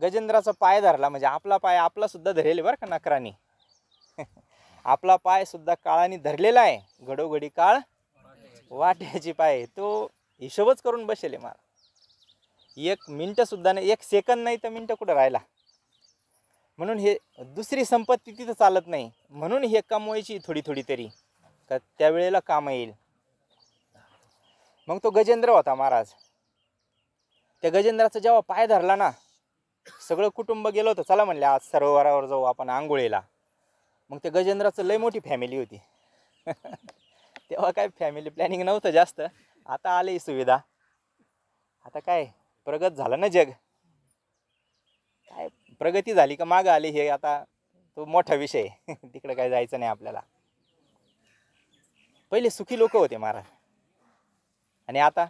गजेंद्राचा पाय धरला, म्हणजे आपला पाय आपला सुद्धा धरेल बरं का नकराने. आपला पाय सुद्धा काळाने धरलेला आहे. घडोघडी काळ वाट्याची पाय, तो हिशोबच करून बसेल मला. 1 मिनिट सुद्धा नाही, 1 सेकंद नाही तर मिनिट कुठं राहिला. म्हणून हे दुसरी संपत्ती तिथं चालत नाही. म्हणून हे कमवायची थोडी थोडी तरी, का त्यावेळेला काम येईल. मग तो गजेंद्र होता महाराज. त्या गजेंद्राचा जेव्हा पाय धरला ना, सगळं कुटुंब गेलं होतं, चला म्हणले आज सरोवरावर जाऊ आपण आंघोळीला. मग त्या गजेंद्राचं लय मोठी फॅमिली होती. तेव्हा काय फॅमिली प्लॅनिंग नव्हतं जास्त, आता आली सुविधा. आता काय प्रगत झालं ना जग, काय प्रगती झाली का मागं आली हे आता तो मोठा विषय. तिकडे काय जायचं नाही आपल्याला. पहिले सुखी लोक होते महाराज, आणि आता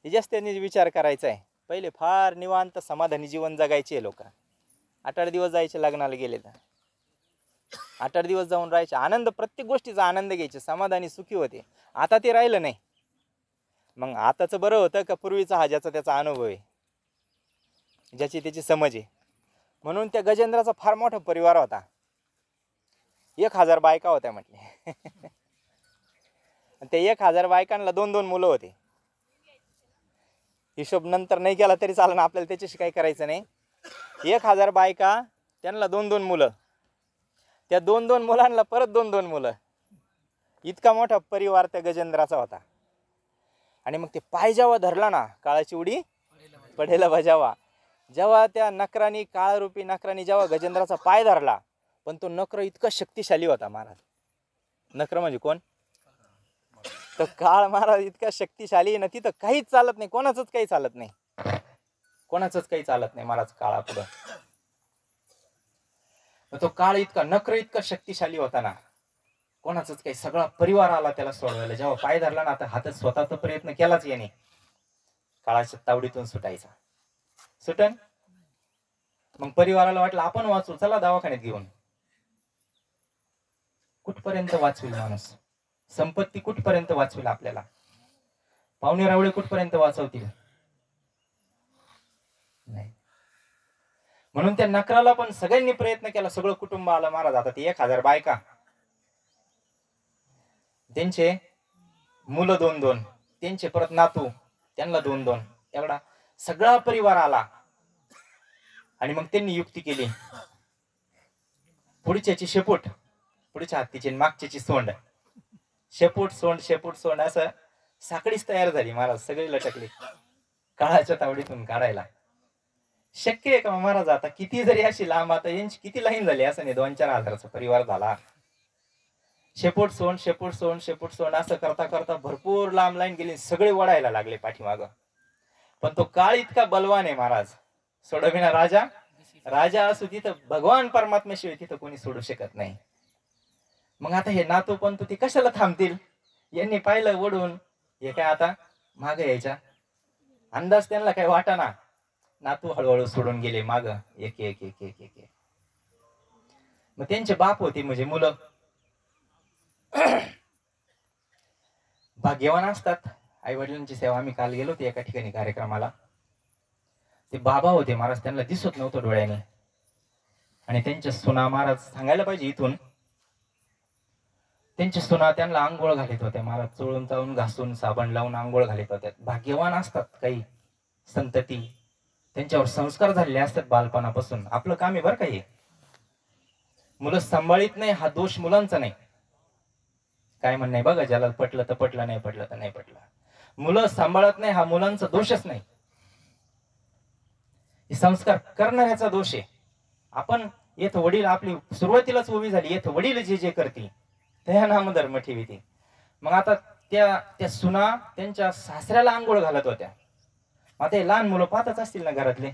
हे जास्त त्यांनी विचार करायचा आहे. पहिले फार निवांत समाधानी जीवन जगायचे लोक. 8-8 दिवस जायचे लग्नाला गेले तर, 8-8 दिवस जाऊन राहायचे, आनंद, प्रत्येक गोष्टीचा आनंद घ्यायचे, समाधानी सुखी होते. आता ते राहिलं नाही. मग आताचं बरं होतं का पूर्वीचा हा ज्याचा त्याचा अनुभव आहे, ज्याची त्याची समज आहे. म्हणून त्या गजेंद्राचा फार मोठा परिवार होता. 1000 बायका होत्या म्हटले. ते 1000 बायकांना 2-2 मुलं होते. हिशोब नंतर नाही केला तरी चालेल, आपल्याला त्याच्याशी काही करायचं नाही. 1000 बायका, त्यांना 2-2 मुलं, त्या 2-2 मुलांना परत 2-2 मुलं. इतका मोठा परिवार त्या गजेंद्राचा होता. आणि मग ते पाय जेव्हा धरला ना, काळाची उडी पडेल बजावा. जेव्हा त्या नकरानी, काळरूपी नकरानी जेव्हा गजेंद्राचा पाय धरला, पण तो नकर इतका शक्तिशाली होता महाराज. नकर म्हणजे कोण? तो काळ महाराज इतका शक्तिशाली ना, तिथं काहीच चालत नाही, कोणाचंच काही चालत नाही, कोणाचंच काही चालत नाही महाराज काळापुढं. तो काळ इतका, नकर इतका शक्तिशाली होता ना, कोणाचंच काही, सगळा परिवार आला त्याला सोडवायला. जेव्हा पाय धरला ना, आता हातात स्वतःचा प्रयत्न केलाच याने काळाच्या तावडीतून सुटायचा. सुटन मग परिवाराला वाटलं आपण वाचू, चला दवाखान्यात घेऊन. कुठपर्यंत वाचविल माणूस? संपत्ती कुठपर्यंत वाचविल आपल्याला? पाहुणे रावळे कुठपर्यंत वाचवतील? नाही. म्हणून त्या नकराला पण सगळ्यांनी प्रयत्न केला, सगळं कुटुंब आलं महाराज. आता ते 1000 बायका, त्यांचे मुलं 2-2, त्यांचे परत नातू, त्यांना 2-2, एवढा सगळा परिवार आला. आणि मग त्यांनी युक्ती केली, पुढच्याची शेपूट, पुढच्या हत्तीची मागच्याची सोंड, शेपूट सोंड शेपूट सोंड असं साखळीच तयार झाली महाराज. सगळे लटकले काळाच्या तावडीतून काढायला. शक्य आहे का महाराज? आता किती जरी अशी लांब, आता यांची किती लाईन झाली असं नाही, 2-4 हजाराचा परिवार झाला. शेपूट सोंड शेपूट सोंड शेपूट सोंड असं करता करता भरपूर लांब लाईन गेली, सगळे वळायला लागले पाठीमागं. पण तो काळ इतका बलवान आहे महाराज, सोडविना राजा राजा असू तिथं भगवान परमात्म्याशिवाय तिथं कोणी सोडू शकत नाही. मग आता हे नातू पण ते कशाला थांबतील? यांनी पाहिलं वडून, हे काय आता मागे यायच्या अंदाज त्यांना काय वाटाना. नातू हळूहळू सोडून गेले माग, एक एक एक एक एक. मग त्यांचे बाप होते म्हणजे मुलं भाग्यवान असतात. आई वडिलांची सेवा, आम्ही काल गेलो होते एका ठिकाणी कार्यक्रमाला, ते बाबा होते महाराज, त्यांना दिसत नव्हतं डोळ्याने. आणि त्यांच्या सुना महाराज, सांगायला पाहिजे इथून, त्यांच्या सुना त्यांना आंघोळ घालीत होत्या महाराज, चोळून चाळून घासून साबण लावून आंघोळ घालीत होत्या. भाग्यवान असतात काही संतती, त्यांच्यावर संस्कार झालेले असतात बालपणापासून. आपलं काम आहे बरं का हे. मुलं सांभाळीत नाही हा दोष मुलांचा नाही. काय म्हणणं आहे बघा, ज्याला पटलं तर पटलं, नाही पटलं तर नाही पटलं. मुलं सांभाळत नाही हा मुलांचा दोषच नाही, संस्कार करणाऱ्याचा दोष आहे. आपण येथ वडील, आपली सुरुवातीलाच उभी झाली, येथ वडील जे जे करतील त्या नाम धर्म ठेवीती. मग आता त्या सुना त्यांच्या सासऱ्याला आंघोळ घालत होत्या. आता हे लहान मुलं पाहतच असतील ना घरातले,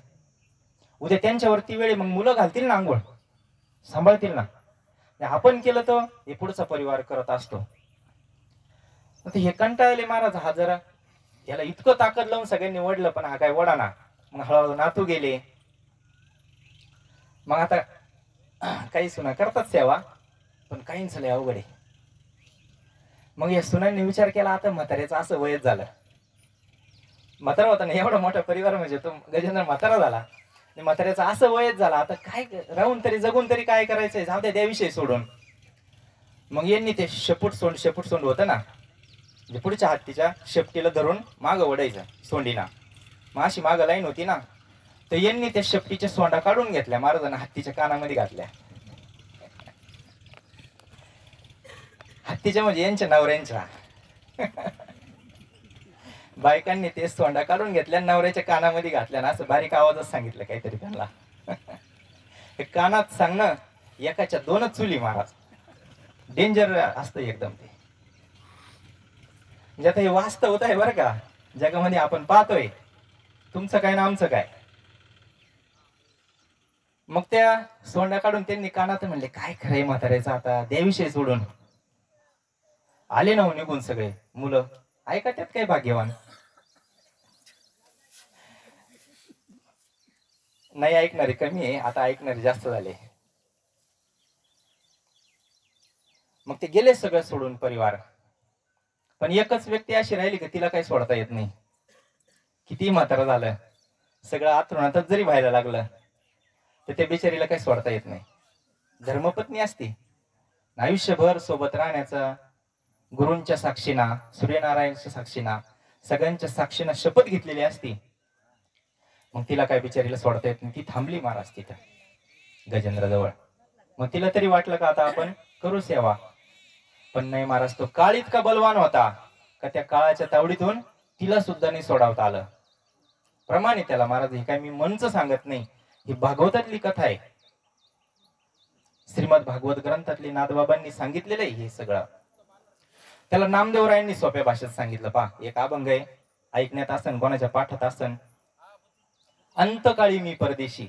उद्या त्यांच्यावरती वेळ, मग मुलं घालतील ना आंघोळ, सांभाळतील ना. आपण केलं तर हे पुढचा परिवार करत असतो. हे कंटाळले महाराज, हा जरा याला इतकं ताकद लावून सगळ्यांनी ओढलं, पण हा काय ओढाना. मग हळूहळू नातू गेले. मग आता काही सुना करतात सेवा, पण काहींच लय अवघड आहे. मग या सुनांनी विचार केला, आता म्हाताऱ्याचं असं वयच झालं, म्हातारा होता ना, एवढा मोठा परिवार म्हणजे तो गजेंद्र म्हातारा झाला, म्हाताऱ्याचं असं वयच झाला, आता काय राहून तरी जगून तरी काय करायचंय, जाऊ द्या त्याविषयी सोडून. मग यांनी ते शेपूट सोंड होतं ना, म्हणजे पुढच्या हत्तीच्या शेपटीला धरून मागं ओढायचं सोंडीना. मग अशी मागं लाईन होती ना, तर यांनी त्या शेपटीच्या सोंडा काढून घेतल्या महाराजांना, हत्तीच्या कानामध्ये घातल्या. हत्तीच्या म्हणजे यांच्या नवऱ्यांच्या. बायकांनी ते सोंडा काढून घेतल्या, नवऱ्याच्या कानामध्ये घातल्या ना, असं बारीक आवाजच सांगितलं काहीतरी त्यांना. कानात सांगणं, एकाच्या 2च चुली महाराज, डेंजर असतं एकदम ते. म्हणजे आता हे वास्तव होत आहे बरं का जगामध्ये, आपण पाहतोय. तुमचं काय ना आमचं काय. मग त्या सोंडा काढून त्यांनी कानात म्हणले, काय खरंय म्हाताऱ्याचं, आता देविषयी सोडून आले ना निघून सगळे मुलं. ऐका त्यात काय भाग्यवान, नाही ऐकणारे कमी आहे, आता ऐकणारे जास्त झाले. मग ते गेले सगळं सोडून परिवार. पण एकच व्यक्ती अशी राहिली की तिला काही सोडता येत नाही. किती म्हातारा झालं, सगळं आथरुणातच जरी व्हायला लागलं, तर त्या बिचारीला काही सोडता येत नाही. धर्मपत्नी असती, आयुष्यभर सोबत राहण्याचा, गुरूंच्या साक्षीना, सूर्यनारायणच्या साक्षीना, सगळ्यांच्या साक्षीना शपथ घेतलेली असती. मग तिला काय बिचारीला सोडता येत नाही. ती थांबली महाराज तिथं गजेंद्राजवळ. मग तिला तरी वाटलं का आता आपण करू सेवा, पण नाही महाराज, तो काळ इतका बलवान होता का त्या काळाच्या तावडीतून तिला सुद्धा नाही सोडावता आलं. प्रमाण आहे त्याला महाराज. हे काय मी मनचं सांगत नाही, ही भागवतातली कथा आहे. श्रीमद भागवत ग्रंथातली नाथबाबांनी सांगितलेलं आहे हे सगळं. त्याला नामदेवरायांनी सोप्या भाषेत सांगितलं. पहा, एक अभंग आहे, ऐकण्यात असन, कोणाच्या पाठात असन. अंतकाळी मी परदेशी,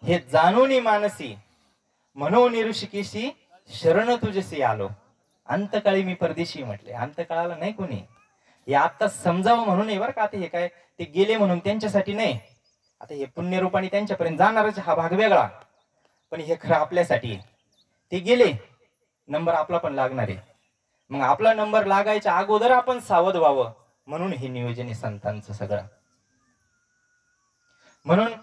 हे जाणून मानसी, म्हणून ऋषिकेशी शरण तुझेसी आलो. अंतकाळी मी परदेशी म्हटले, अंतकाळाला नाही कोणी. हे आता समजावं म्हणून नाही बरं का. आता हे काय ते गेले म्हणून त्यांच्यासाठी नाही. आता हे पुण्यरूपाने त्यांच्यापर्यंत जाणारच, हा भाग वेगळा. पण हे खरं आपल्यासाठी. ते गेले, नंबर आपला पण लागणार आहे. मग आपला नंबर लागायच्या अगोदर आपण सावध व्हावं, म्हणून हे नियोजन आहे संतांचं सगळं. म्हणून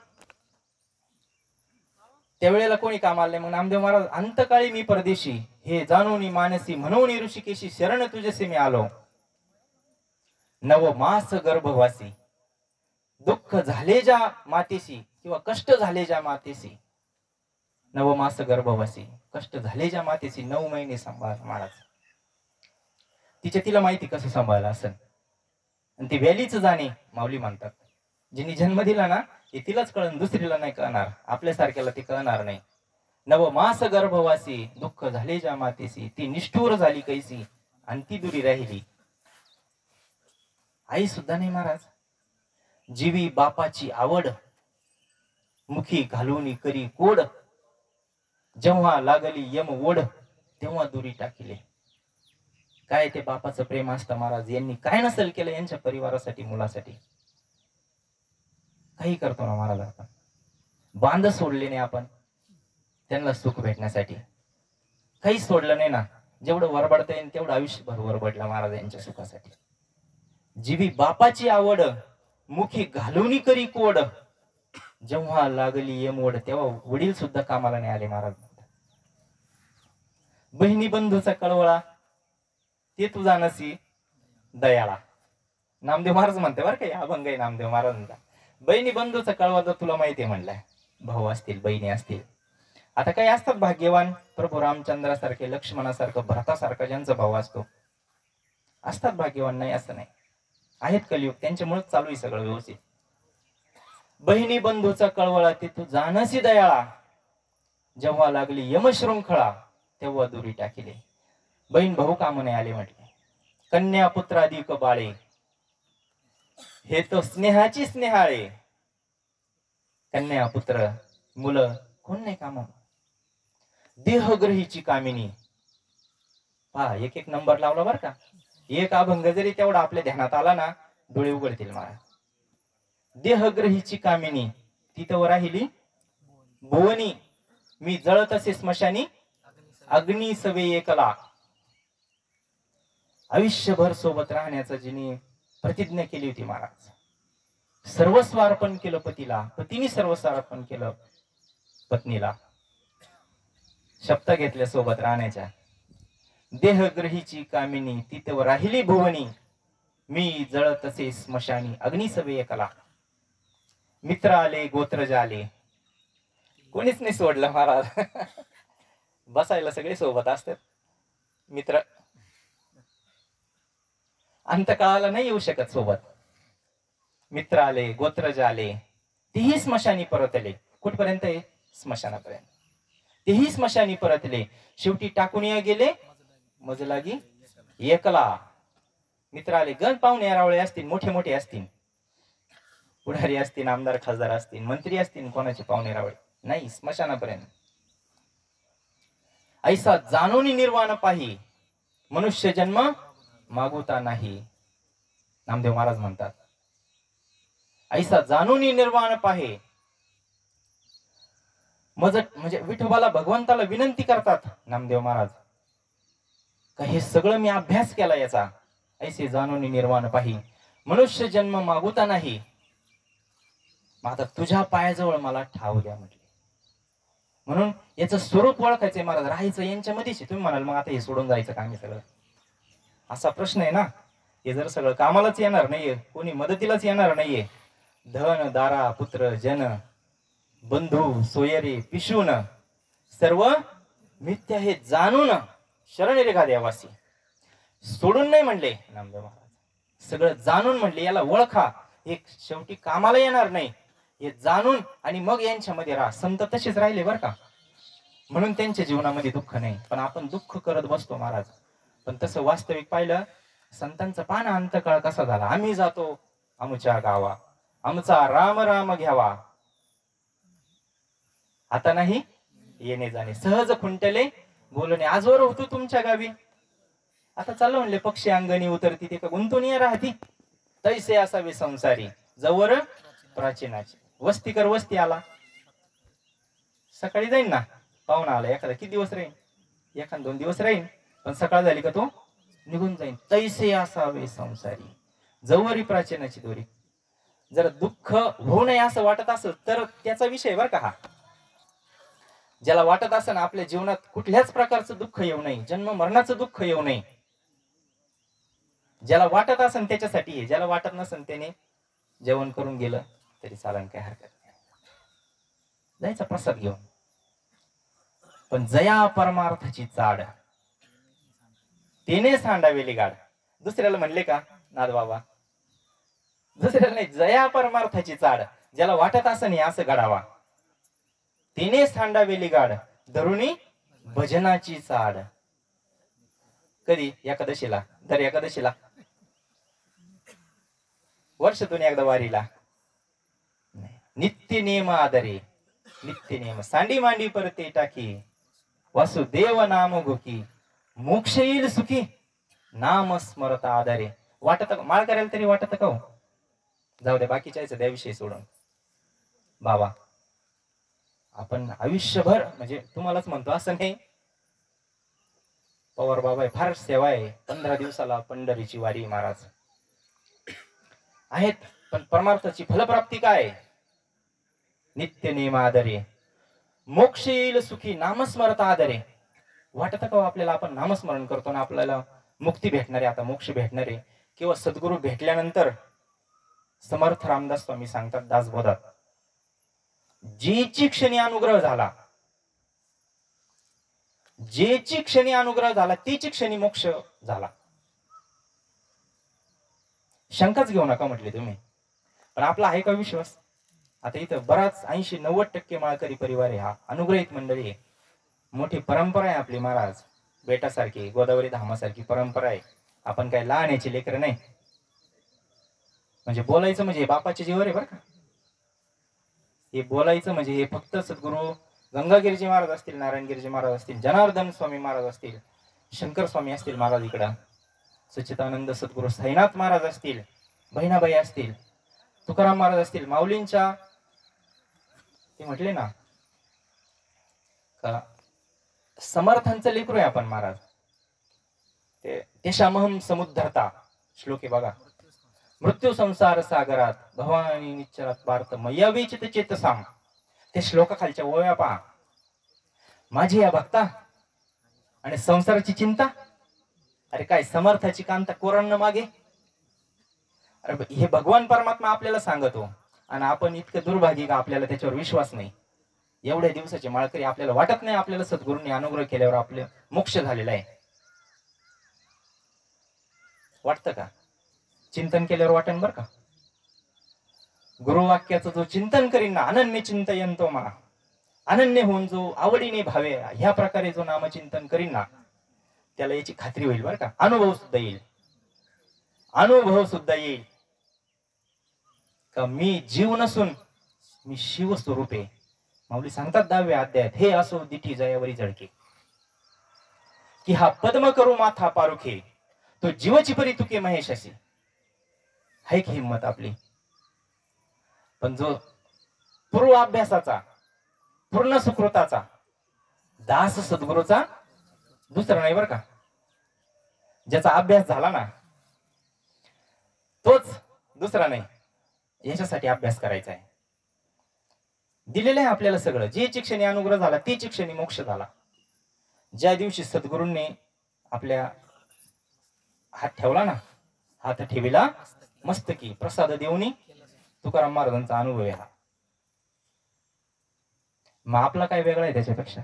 त्यावेळेला कोणी कामाला नाही. मग नामदेव महाराज, अंतकाळी मी परदेशी, हे जाणून मानसी, म्हणून ऋषिकेशी शरण तुझेसे मी आलो. नव मास गर्भवासी, दुःख झाले ज्या मातेसी, किंवा कष्ट झाले ज्या मातेसी. नवमास गर्भवासी, कष्ट झाले ज्या मातेसी, 9 महिने सांभाळ महाराज. तिला माहिती कसं सांभाळलं असेल. आणि ती व्हॅलीच जाणे माऊली म्हणतात. जिने जन्म दिला ना, हे तिलाच कळण, दुसरीला नाही कळणार. आपल्यासारख्याला ती कळणार नाही. नवमास गर्भवासी, दुःख झाले ज्या मातेसी, ती निष्ठुर झाली कैसी, आणि ती दुरी राहिली. आई सुद्धा नाही महाराज. जीवी बापाची आवड, मुखी घालून करी कोड, जेव्हा लागली यम ओढ, तेव्हा दुरी टाकिले. काय ते बापाचं प्रेम असतं महाराज. यांनी काय नसेल केलं यांच्या परिवारासाठी, मुलासाठी. काही करतो ना महाराज आपण. बांध सोडले नाही आपण त्यांना सुख भेटण्यासाठी. काहीच सोडलं नाही ना. जेवढं वरबडता येईल तेवढं आयुष्यभर वरबडलं महाराज यांच्या सुखासाठी. जीवी बापाची आवड, मुखी घालून करी कोड, जेव्हा लागली यमोड, तेव्हा वडील सुद्धा कामाला नाही आले महाराज. बहिणी बंधूचा कळवळा, ते तुझा नसी दयाळा. नामदेव महाराज म्हणते बरं का, अभंग आहे नामदेव महाराजांचा. बहिणी बंधूचा कळवा तर तुला माहिती आहे म्हणलाय. भाऊ असतील, बहिणी असतील. आता काही असतात भाग्यवान, प्रभू रामचंद्रासारखे, लक्ष्मणासारखं, भरतासारखा ज्यांचा भाऊ असतो. असतात भाग्यवान, नाही असं नाही. आहेत कलियुग, त्यांच्यामुळेच चालू आहे सगळं व्यवस्थित. बहिणी बंधूचा कळवळा, ते तू जानसी दयाळा, जेव्हा लागली यमशृंखळा, तेव्हा दुरी टाकिले. बहीण भाऊ काम नाही आले म्हटले. कन्या पुत्राधिक बाळे, हे तो स्नेहाची स्नेहाळे. कन्या पुत्र मुलं कोण नाही काम. देहग्रहीची कामिनी. पहा, एक एक नंबर लावला बर का. एक अभंग जरी तेवढा आपल्या ध्यानात आला ना, डोळे उघडतील महाराज. देहग्रहीची कामिनी, तिथं राहिली भुवनी, मी जळत असे स्मशानी, अग्नी सवे एकला. आयुष्यभर सोबत राहण्याचं जिने प्रतिज्ञा केली होती महाराज. सर्वस्व अर्पण केलं पतीला, पतीने सर्वस्व अर्पण केलं पत्नीला. शपथ घेतल्या सोबत राहण्याच्या. देहग्रहीची कामिनी, तिथं राहिली भुवनी, मी जळत असे स्मशानी, अग्नी सवे एकला. मित्र आले गोत्रज आले, कोणीच नाही सोडलं महाराज. बसायला सगळे सोबत असतात मित्र. अंतकाळाला नाही येऊ शकत सोबत. मित्र आले, गोत्रज आले, तेही स्मशानी परतले. कुठपर्यंत आहे? स्मशानापर्यंत. तेही स्मशानी परतले. शेवटी टाकून गेले मज लागी एकला. मित्र आले, गण पाहुणे रावळे असतील, मोठे मोठे असतील, पुढारी असतील, आमदार खासदार असतील, मंत्री असतील, कोणाचे पाहुणे रावळे नाही, स्मशानापर्यंत. ऐसा जाणून निर्वाण पाही, मनुष्य जन्म मागुता नाही. नामदेव महाराज म्हणतात, ऐसा जाणून निर्वाण पाहे. म्हणजे विठोबाला, भगवंताला विनंती करतात नामदेव महाराज, का हे सगळं मी अभ्यास केला याचा. ऐसे जाणून निर्वाण पाही, मनुष्य जन्म मागुता नाही. मग आता तुझ्या पायाजवळ मला ठाव द्या म्हटले. म्हणून याचं स्वरूप ओळखायचंय महाराज. राहायचं यांच्यामध्येच. तुम्ही म्हणाल मग आता हे सोडून जायचं का? आम्ही सगळं, असा प्रश्न आहे ना. हे जर सगळं कामालाच येणार नाहीये, कोणी मदतीलाच येणार नाहीये. धन दारा पुत्र जन बंधू सोयरे पिशून, सर्व मिथ्या हे जाणून शरण रेखा देवासी. सोडून नाही म्हणले नामदेव महाराज. सगळं जाणून म्हणले याला ओळखा, हे शेवटी कामाला येणार नाही, हे जाणून आणि मग यांच्यामध्ये राहा. संत तसेच राहिले बरं का, म्हणून त्यांच्या जीवनामध्ये दुःख नाही. पण आपण दुःख करत बसतो महाराज. पण तसं वास्तविक पाहिलं, संतांचा पाना अंतकाळ कसा झाला. आम्ही जातो आमच्या गावा, आमचा राम राम घ्यावा, आता नाही येणे जाणे, सहज खुंटले बोलणे. आजवर होतो तुमच्या गावी, आता चाललं म्हणले पक्षी अंगणी उतरती, ते का गुंतून राहती. तैसे असावे संसारी, जवळ प्राचीनाची. वस्ती कर वस्ती आला, सकाळी जाईन ना पाहुणा आला, एखादा किती दिवस राहीन, एखाद 2 दिवस राहीन, पण सकाळ झाली का तो निघून जाईन. तैसे असावे संसारी, जवळी प्राचीनाची दोरी. जर दुःख होऊ नये असं वाटत असेल तर त्याचा विषय बरं का हा. ज्याला वाटत असेल आपल्या जीवनात कुठल्याच प्रकारचं दुःख येऊ नये, जन्म मरणाचं दुःख येऊ नये, ज्याला वाटत असेल त्याच्यासाठी हे. ज्याला वाटत नसेल त्याने जेवण करून गेलं तरी चालन, काय हरकत नाही, जायचा प्रसाद घेऊन. पण जया परमार्थाची चाड, तिने सांडावेली गाड. दुसऱ्याला म्हणले का नाद बाबा, दुसऱ्याला नाही, जया परमार्थाची चाड. ज्याला वाटत असेल हे असं घडावा, तिने सांडावेली गाड, धरुणी भजनाची चाड. कधी एकादशीला, दर एकादशीला, वर्षातून एकदा वारीला. नित्य नेम आदरे, नित्य नेम सांडी मांडी परते टाकी, वासुदेव नाम घोकी, मोक्ष येईल सुखी, नाम स्मरत आदरे. वाटत माळ करायला तरी वाटत का हो? जाऊ द्या, बाकीच्या त्याविषयी सोडून. बाबा आपण आयुष्यभर, म्हणजे तुम्हालाच म्हणतो असं नाही, पवार बाबा फार सेवा आहे. 15 दिवसाला पंढरीची वारी महाराज आहेत. पण परमार्थाची फलप्राप्ती काय? नित्य नेम आदरे, मोक्ष येईल सुखी, नामस्मरता आदरे. वाटत का आपल्याला आपण नामस्मरण करतो ना आपल्याला मुक्ती भेटणार आहे, आता मोक्ष भेटणार आहे. किंवा सद्गुरू भेटल्यानंतर समर्थ रामदास स्वामी सांगतात दासबोधात, जेची क्षणी अनुग्रह झाला, जेची क्षणी अनुग्रह झाला तीची क्षणी मोक्ष झाला. शंकाच घेऊ नका म्हटले तुम्ही. पण आपला आहे का विश्वास? आता इथं बराच 80-90% माळकरी परिवार आहे, हा अनुग्रहित मंडळी आहे. मोठी परंपरा आहे आपली महाराज. बेटासारखी गोदावरी धामासारखी परंपरा आहे. आपण काय लहान याची लेकर नाही. म्हणजे बोलायचं म्हणजे बापाच्या जीवावर आहे बरं का. हे बोलायचं म्हणजे हे फक्त सद्गुरू गंगागिरीजी महाराज असतील, नारायणगिरीजी महाराज असतील, जनार्दन स्वामी महाराज असतील, शंकर स्वामी असतील महाराज इकडं, सच्चिदानंद सद्गुरू साईनाथ महाराज असतील, बहिणाबाई असतील, तुकाराम महाराज असतील, माऊलींच्या ते म्हटले ना का समर्थांचं लेकरू आहे आपण महाराज. ते देशामहम समुद्धरता श्लोक आहे बघा. मृत्यू संसार सागरात भवानी निश्चरात पार्थ मय्याविचित चेतसाम. ते श्लोकाखालच्या ओव्या पहा. माझी या भक्ता आणि संसाराची चिंता. अरे काय समर्थाची कांता कोरांना मागे. अरे हे भगवान परमात्मा आपल्याला सांगतो आणि आपण इतकं दुर्भागी का आपल्याला त्याच्यावर विश्वास नाही. एवढ्या दिवसाचे माळकरी आपल्याला वाटत नाही आपल्याला सद्गुरूंनी अनुग्रह केल्यावर आपले मोक्ष झालेला आहे. वाटतं का? चिंतन केल्यावर वाटन बर का. गुरुवाक्याचं जो चिंतन करीन ना, अनन्य चिंतयंतो मा, अनन्य होऊन जो आवडीने भावे ह्या प्रकारे जो नामचिंतन करीन ना, त्याला याची खात्री होईल बर का. अनुभव सुद्धा येईल, अनुभव सुद्धा येईल का मी जीव नसून मी शिव स्वरूप आहे. माऊली सांगतात 10व्या अध्यायात, हे असो दिठी जयावरी झळके, की हा पद्म करू माथा पारुखे, तो जीवची परी तुके महेशासी. हाय की हिंमत आपली. पण जो पूर्व अभ्यासाचा, पूर्ण सुकृताचा दास सद्गुरूचा दुसरा नाही बर का. ज्याचा अभ्यास झाला ना तोच, दुसरा नाही. याच्यासाठी अभ्यास करायचा आहे. दिलेलं आहे आपल्याला सगळं. जे क्षणी अनुग्रह झाला ती क्षणी मोक्ष झाला. ज्या दिवशी सद्गुरूंनी आपल्या हात ठेवला ना, हात ठेविला मस्तकी प्रसाद देऊनी, तुकाराम महाराजांचा अनुभव आहे हा. मग आपला काय वेगळा आहे त्याच्यापेक्षा?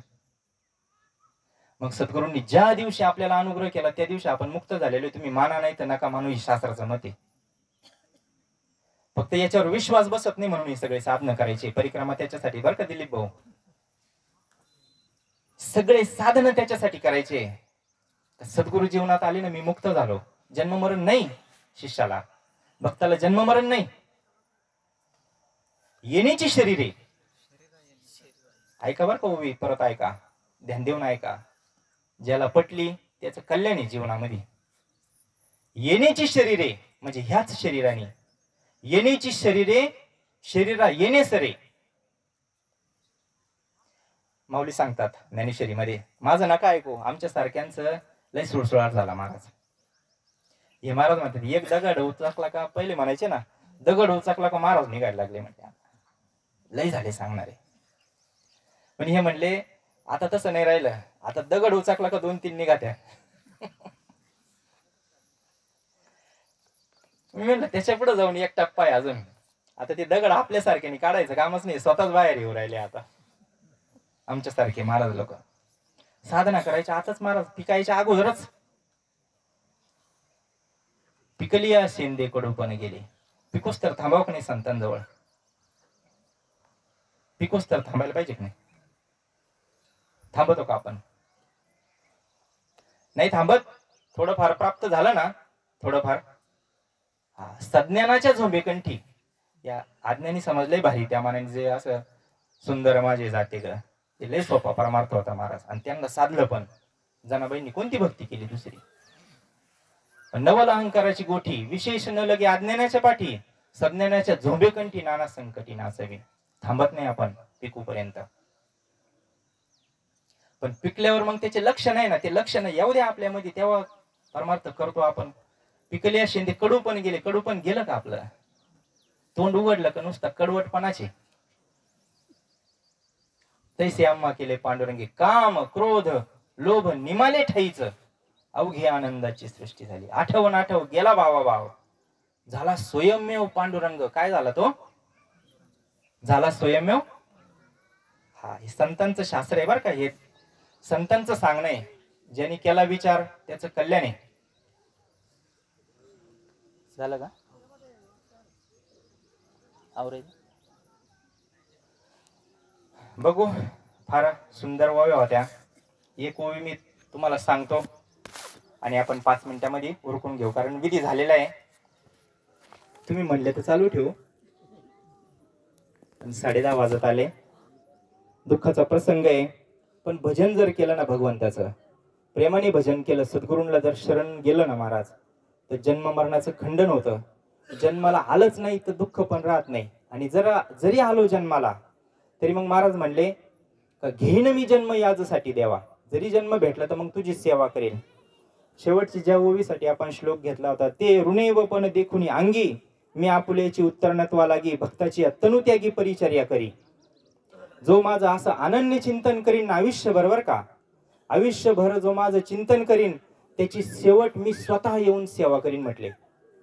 मग सद्गुरूंनी ज्या दिवशी आपल्याला अनुग्रह केला त्या दिवशी आपण मुक्त झालेलो. तुम्ही माना नाही तर नका मानू, ही शास्त्राचं मत आहे. फक्त याच्यावर विश्वास बसत नाही म्हणून हे सगळे साधनं करायचे. परिक्रमा त्याच्यासाठी बरं का दिलीप भाऊ, सगळे साधनं त्याच्यासाठी करायचे. सद्गुरु जीवनात आले ना, मी मुक्त झालो. जन्म मरण नाही शिष्याला, भक्ताला जन्म मरण नाही, येण्याची शरीर आहे. ऐका बरं का उभी, परत ऐका, ध्यान देऊन ऐका. ज्याला पटली त्याचं कल्याण आहे जीवनामध्ये. येण्याची शरीरे म्हणजे ह्याच शरीराने, येण्याची शरीरे शरीरा येणे सरे. माऊली सांगतात ज्ञानेश्वरीमध्ये, माझं नका ऐकू, आमच्या सारख्यांचं लय सुळसुळाट झाला महाराज. हे महाराज म्हणतात एक दगड उचकला का, पहिले म्हणायचे ना दगड उचकला का महाराज निघायला लागले म्हणते. लय झाले सांगणारे. पण हे म्हणले आता तसं नाही राहिलं, आता दगड उचकला का 2-3 निघात्या. मी म्हणलं त्याच्या पुढे जाऊन एक टप्पा आहे अजून. आता ते दगड आपल्यासारख्याने काढायचं कामच नाही, स्वतःच बाहेर येऊ राहिले. आता आमच्यासारखे महाराज लोक साधना करायच्या आताच महाराज पिकायच्या अगोदरच पिकली या शेंदे कडूपणे गेले. पिकोस तर थांबाव का नाही संतांजवळ? पिकोस तर थांबायला पाहिजे की नाही? थांबतो का आपण? नाही थांबत. थोडंफार प्राप्त झालं ना, थोडंफार सज्ञानाच्या झोंबेकंठी या अज्ञानी समजले भारी. त्या मानाने जे असं सुंदर माझे जाते ग, ते लय सोपा परमार्थ होता महाराज. आणि त्यांना साधलं पण. जनाबाईंनी कोणती भक्ती केली दुसरी? नवल अहंकाराची गोठी, विशेष न लगे अज्ञानाच्या पाठी, सज्ञानाच्या झोंबेकंठी नाना संकटी नाचवी. थांबत नाही आपण पिकूपर्यंत. पण पिकल्यावर मग त्याचे लक्ष नाही ना, ते लक्ष नाही येऊ द्या आपल्यामध्ये, तेव्हा परमार्थ करतो आपण. पिकले शेंदे कडू पण गेले. कडू पण गेलं का आपलं? तोंड उघडलं का नुसतं कडवटपणाचे. तैसे आम्हा केले पांडुरंगी, काम क्रोध लोभ निमाले ठाईच, अवघे आनंदाची सृष्टी झाली. आठवण आठव गेला भावा भाव, झाला स्वयंमेव पांडुरंग. काय झाला तो? झाला स्वयंमेव. हे संतांचं शास्त्र आहे बरं का. हे संतांचं सांगणं आहे. ज्यांनी केला विचार त्याचं कल्याण आहे. झालं का आवरे? बघू, फार सुंदर ओव्या होत्या. एक ओवी मी तुम्हाला सांगतो आणि आपण 5 मिनिटांमध्ये उरकून घेऊ, कारण विधी झालेला आहे. तुम्ही म्हणले तर चालू ठेवू. 10:30 वाजत आले. दुःखाचा प्रसंग आहे, पण भजन जर केलं ना भगवंताचं, प्रेमाने भजन केलं, सद्गुरूंना जर शरण गेलं ना महाराज, तर जन्म मरणाचं खंडन होतं. जन्माला आलंच नाही तर दुःख पण राहत नाही. आणि जरी आलो जन्माला तरी मग महाराज म्हणले का घेईन मी जन्म याजसाठी देवा. जरी जन्म भेटला तर मग तुझी सेवा करेल. शेवटची ज्या ओवीसाठी आपण श्लोक घेतला होता, ते ऋणेव पण देखुनी अंगी, मी आपुल्याची उत्तरनत्वा लागी, भक्ताची अत्तनुत्यागी परिचर्या करी. जो माझं असं अनन्य चिंतन करीन आयुष्यभर, बर का, आयुष्यभर जो माझं चिंतन करीन त्याची शेवट मी स्वतः येऊन सेवा करीन म्हटले.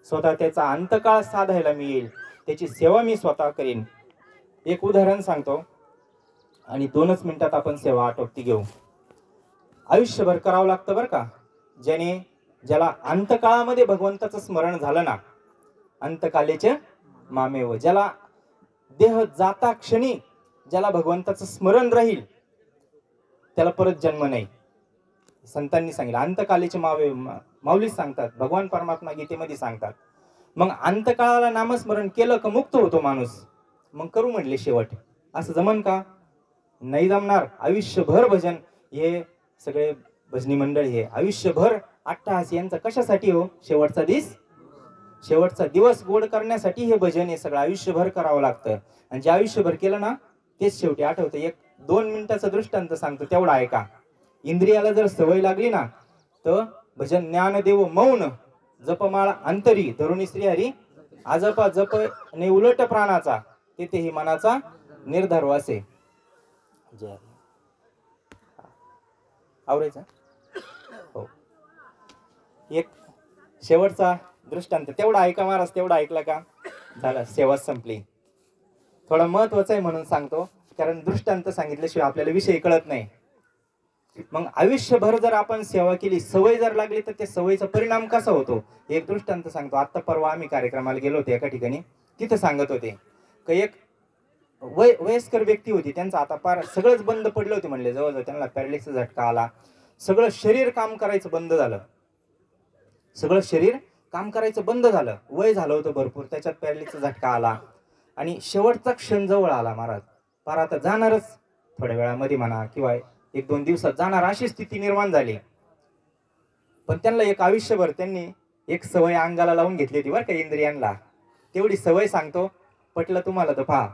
स्वतः त्याचा अंतकाळ साधायला मी येईल, त्याची सेवा मी स्वतः करीन. एक उदाहरण सांगतो आणि 2च मिनिटात आपण सेवा आटोपती घेऊ. आयुष्यभर करावं लागतं बरं का. ज्याला अंतकाळामध्ये भगवंताचं स्मरण झालं ना, अंतकालेचे मामेव, ज्याला देह जाता क्षणी ज्याला भगवंताचं स्मरण राहील त्याला परत जन्म नाही. संतांनी सांगितलं अंतकालेचे माऊलीच सांगतात, भगवान परमात्मा गीतेमध्ये सांगतात. मग अंतकाळाला नामस्मरण केलं का मुक्त होतो माणूस. मग करू म्हणले शेवट. असं जमन का? नाही जमणार. आयुष्यभर भजन. हे सगळे भजनी मंडळ हे आयुष्यभर अट्टहास यांचा कशासाठी हो? शेवटचा दिवस गोड करण्यासाठी हे भजन हे सगळं आयुष्यभर करावं लागतं. आणि जे आयुष्यभर केलं ना तेच शेवटी आठवतं. 1-2 मिनिटाचा दृष्टांत सांगतो, तेवढा ऐका. इंद्रियाला जर सवय लागली ना तर भजन ज्ञानदेव मौन जपमाळा अंतरी धरुणी श्रीहरी आजपा जप ने उलट प्राणाचा तेथेही मनाचा निर्धार वासे. जय आवरायचं हो. एक शेवटचा दृष्टांत तेवढा ऐका महाराज. तेवढा ऐकला का झालं, सेवा संपली. थोडा महत्वाचा आहे म्हणून सांगतो, कारण दृष्टांत सांगितल्याशिवाय आपल्याला विषय कळत नाही. मग आयुष्यभर जर आपण सेवा केली, सवय जर लागली, तर त्या सवयीचा परिणाम कसा होतो एक दृष्टांत सांगतो. आता परवा आम्ही कार्यक्रमाला गेलो होतो एका ठिकाणी. तिथं सांगत होते की एक वयस्कर व्यक्ती होती, त्यांचं आता पार सगळंच बंद पडलं होते म्हणले, जवळजवळ त्यांना पॅरालिसिसचा झटका आला, सगळं शरीर काम करायचं बंद झालं, सगळं शरीर काम करायचं बंद झालं, वय झालं होतं भरपूर, त्याच्यात पॅरालिसिसचा झटका आला आणि शेवटचा क्षण जवळ आला महाराज, पार आता जाणारच थोड्या वेळामध्ये म्हणा किंवा 1-2 दिवसात जाणार अशी स्थिती निर्माण झाली. पण त्यांना एक आयुष्यभर त्यांनी एक सवय अंगाला लावून घेतली होती बरं का, इंद्रियांना. तेवढी सवय सांगतो, पटलं तुम्हाला तर पहा.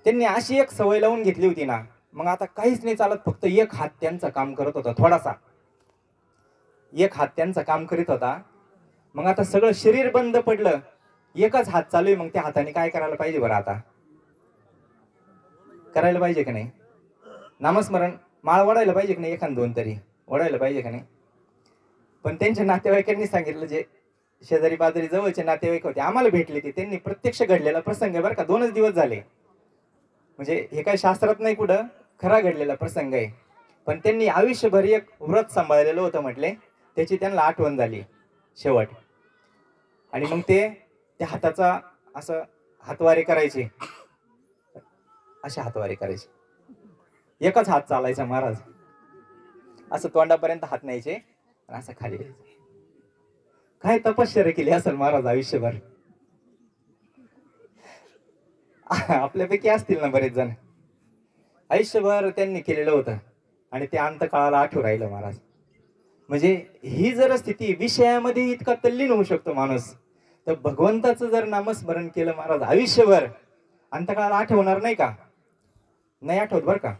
त्यांनी अशी एक सवय लावून घेतली होती ना, मग आता काहीच नाही चालत, फक्त एक हात त्यांचा काम करत होता, थोडासा एक हात त्यांचा काम करीत होता. मग आता सगळं शरीर बंद पडलं, एकच हात चालू आहे, मग त्या हाताने काय करायला पाहिजे बरं, आता करायला पाहिजे की नाही, नामस्मरण माळ ओढायला पाहिजे की नाही, एखाद 2 तरी ओढायला पाहिजे की नाही. पण त्यांच्या नातेवाईकांनी सांगितलं, जे शेजारी बाजारी जवळचे नातेवाईक होते आम्हाला भेटले, ते त्यांनी प्रत्यक्ष घडलेला प्रसंग आहे बरं का, 2च दिवस झाले, म्हणजे हे काही शास्त्रात नाही, कुठं खरा घडलेला प्रसंग आहे. पण त्यांनी आयुष्यभर एक व्रत सांभाळलेलं होतं म्हटले, त्याची त्यांना आठवण झाली शेवट. आणि मग ते त्या हाताचा असं हातवारे करायचे, अशा हातवारे करायचे, एकच हात चालायचा महाराज, असं तोंडापर्यंत हात न्यायचे आणि असं खाली यायचे. काय तपश्चर्या केली असेल महाराज आयुष्यभर. आपल्यापैकी असतील ना बरेच जण, आयुष्यभर त्यांनी केलेलं होतं आणि ते अंतकाळाला आठवू राहिलं महाराज. म्हणजे ही जर स्थिती, विषयामध्ये इतका तल्लीन होऊ शकतो माणूस, तर भगवंताचं जर नामस्मरण केलं महाराज आयुष्यभर, अंतकाळाला आठवणार नाही का? नाही आठवत बरं का,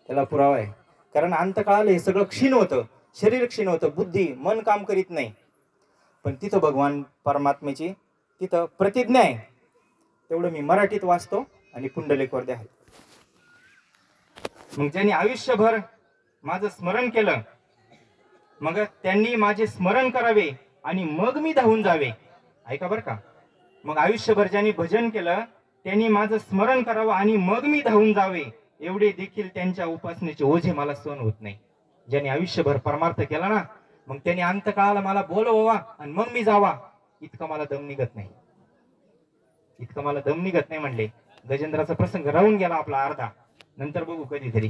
त्याला पुरावा आहे. कारण अंतकाळाला हे सगळं क्षीण होतं, शरीर क्षीण होतं, बुद्धी मन काम करीत नाही. पण तिथं भगवान परमात्म्याची तिथं प्रतिज्ञा आहे. तेवढं मी मराठीत वाचतो आणि पुंडलिकवर द्या. मग ज्यांनी आयुष्यभर माझं स्मरण केलं, मग त्यांनी माझे स्मरण करावे आणि मग मी धावून जावे. ऐका बरं का, मग आयुष्यभर ज्यांनी भजन केलं त्यांनी माझं स्मरण करावं आणि मग मी धावून जावे, एवढे देखील त्यांच्या उपासनेचे ओझे मला सहन होत नाही. ज्यांनी आयुष्यभर परमार्थ केला ना, मग त्यांनी अंतकाळाला मला बोलवावा आणि मग मी जावा, इतकं मला दम निघत नाही, इतकं मला दम निघत नाही म्हणले. गजेंद्राचा प्रसंग राहून गेला आपला अर्धा, नंतर बघू कधीतरी.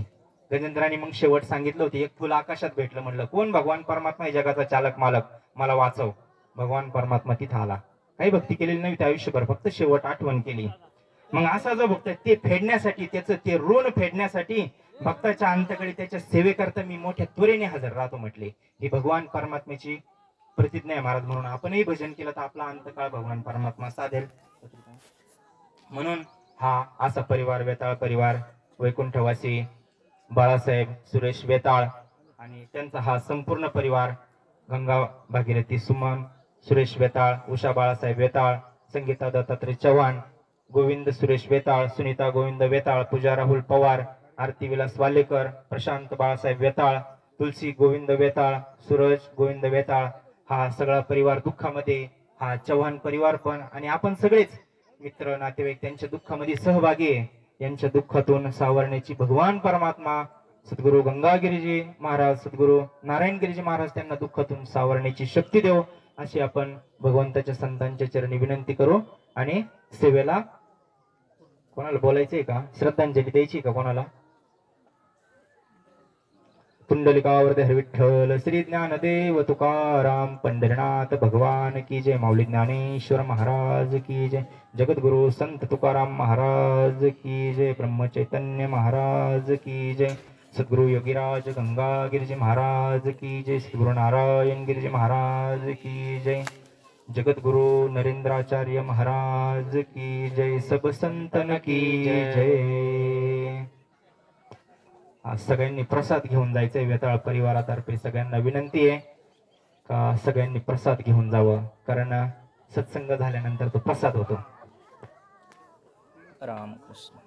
गजेंद्राने मग शेवट सांगितलं होतं, एक फुल आकाशात भेटलं, म्हणलं कोण? भगवान परमात्मा आहे, जगाचा चालक मालक, मला वाचव. भगवान परमात्मा तिथं आला. काही भक्ती केलेली नाही त्या आयुष्यभर, फक्त शेवट आठवण केली. मग असा जो भक्त ते फेडण्यासाठी, त्याचं ते ऋण फेडण्यासाठी भक्ताच्या अंतकडे त्याच्या सेवेकरता मी मोठ्या त्वरेने हजर राहतो म्हटले. ही भगवान परमात्म्याची प्रतिज्ञा आहे महाराज. म्हणून आपणही भजन केलं तर आपला अंतकाळ भगवान परमात्मा साधेल. म्हणून हा असा परिवार, वेताळ परिवार, वैकुंठवासी बाळासाहेब सुरेश वेताळ आणि त्यांचा हा संपूर्ण परिवार, गंगा भागीरथी सुमन सुरेश वेताळ, उषा बाळासाहेब वेताळ, संगीता दत्तात्रय चव्हाण, गोविंद सुरेश वेताळ, सुनीता गोविंद वेताळ, पूजा राहुल पवार, आरती विलास वालेकर, प्रशांत बाळासाहेब वेताळ, तुलसी गोविंद वेताळ, सूरज गोविंद वेताळ, हा सगळा परिवार दुःखामध्ये, हा चव्हाण परिवार पण, आणि आपण सगळेच मित्र नातेवाईक त्यांच्या दुःखामध्ये सहभागी आहे. यांच्या दुःखातून सावरण्याची भगवान परमात्मा सद्गुरु गंगागिरीजी महाराज, सद्गुरु नारायणगिरीजी महाराज त्यांना दुःखातून सावरण्याची शक्ती देव, अशी आपण भगवंताच्या संतांच्या चरणी विनंती करू. आणि सेवेला कोणाला बोलायचंय का? श्रद्धांजली द्यायची का कोणाला? पुंडलिकावरती हरी विठ्ठल, श्री ज्ञानदेव तुकाराम पंढरीनाथ भगवान की जय, माऊली ज्ञानेश्वर महाराज की जय, जगद्गुरु संत तुकाराम महाराज की जय, ब्रह्मचैतन्य महाराज की जय, सद्गुरु योगीराज गंगा गिरिजी महाराज की जय, सद्गुरु नारायण गिरिजी महाराज की जय, जगद्गुरु नरेंद्राचार्य महाराज की जय, सब संतन की जय. सगळ्यांनी प्रसाद घेऊन जायचंय. वेताळ परिवारातर्फे सगळ्यांना विनंती आहे का सगळ्यांनी प्रसाद घेऊन जावं, कारण सत्संग झाल्यानंतर तो प्रसाद होतो. रामकृष्ण.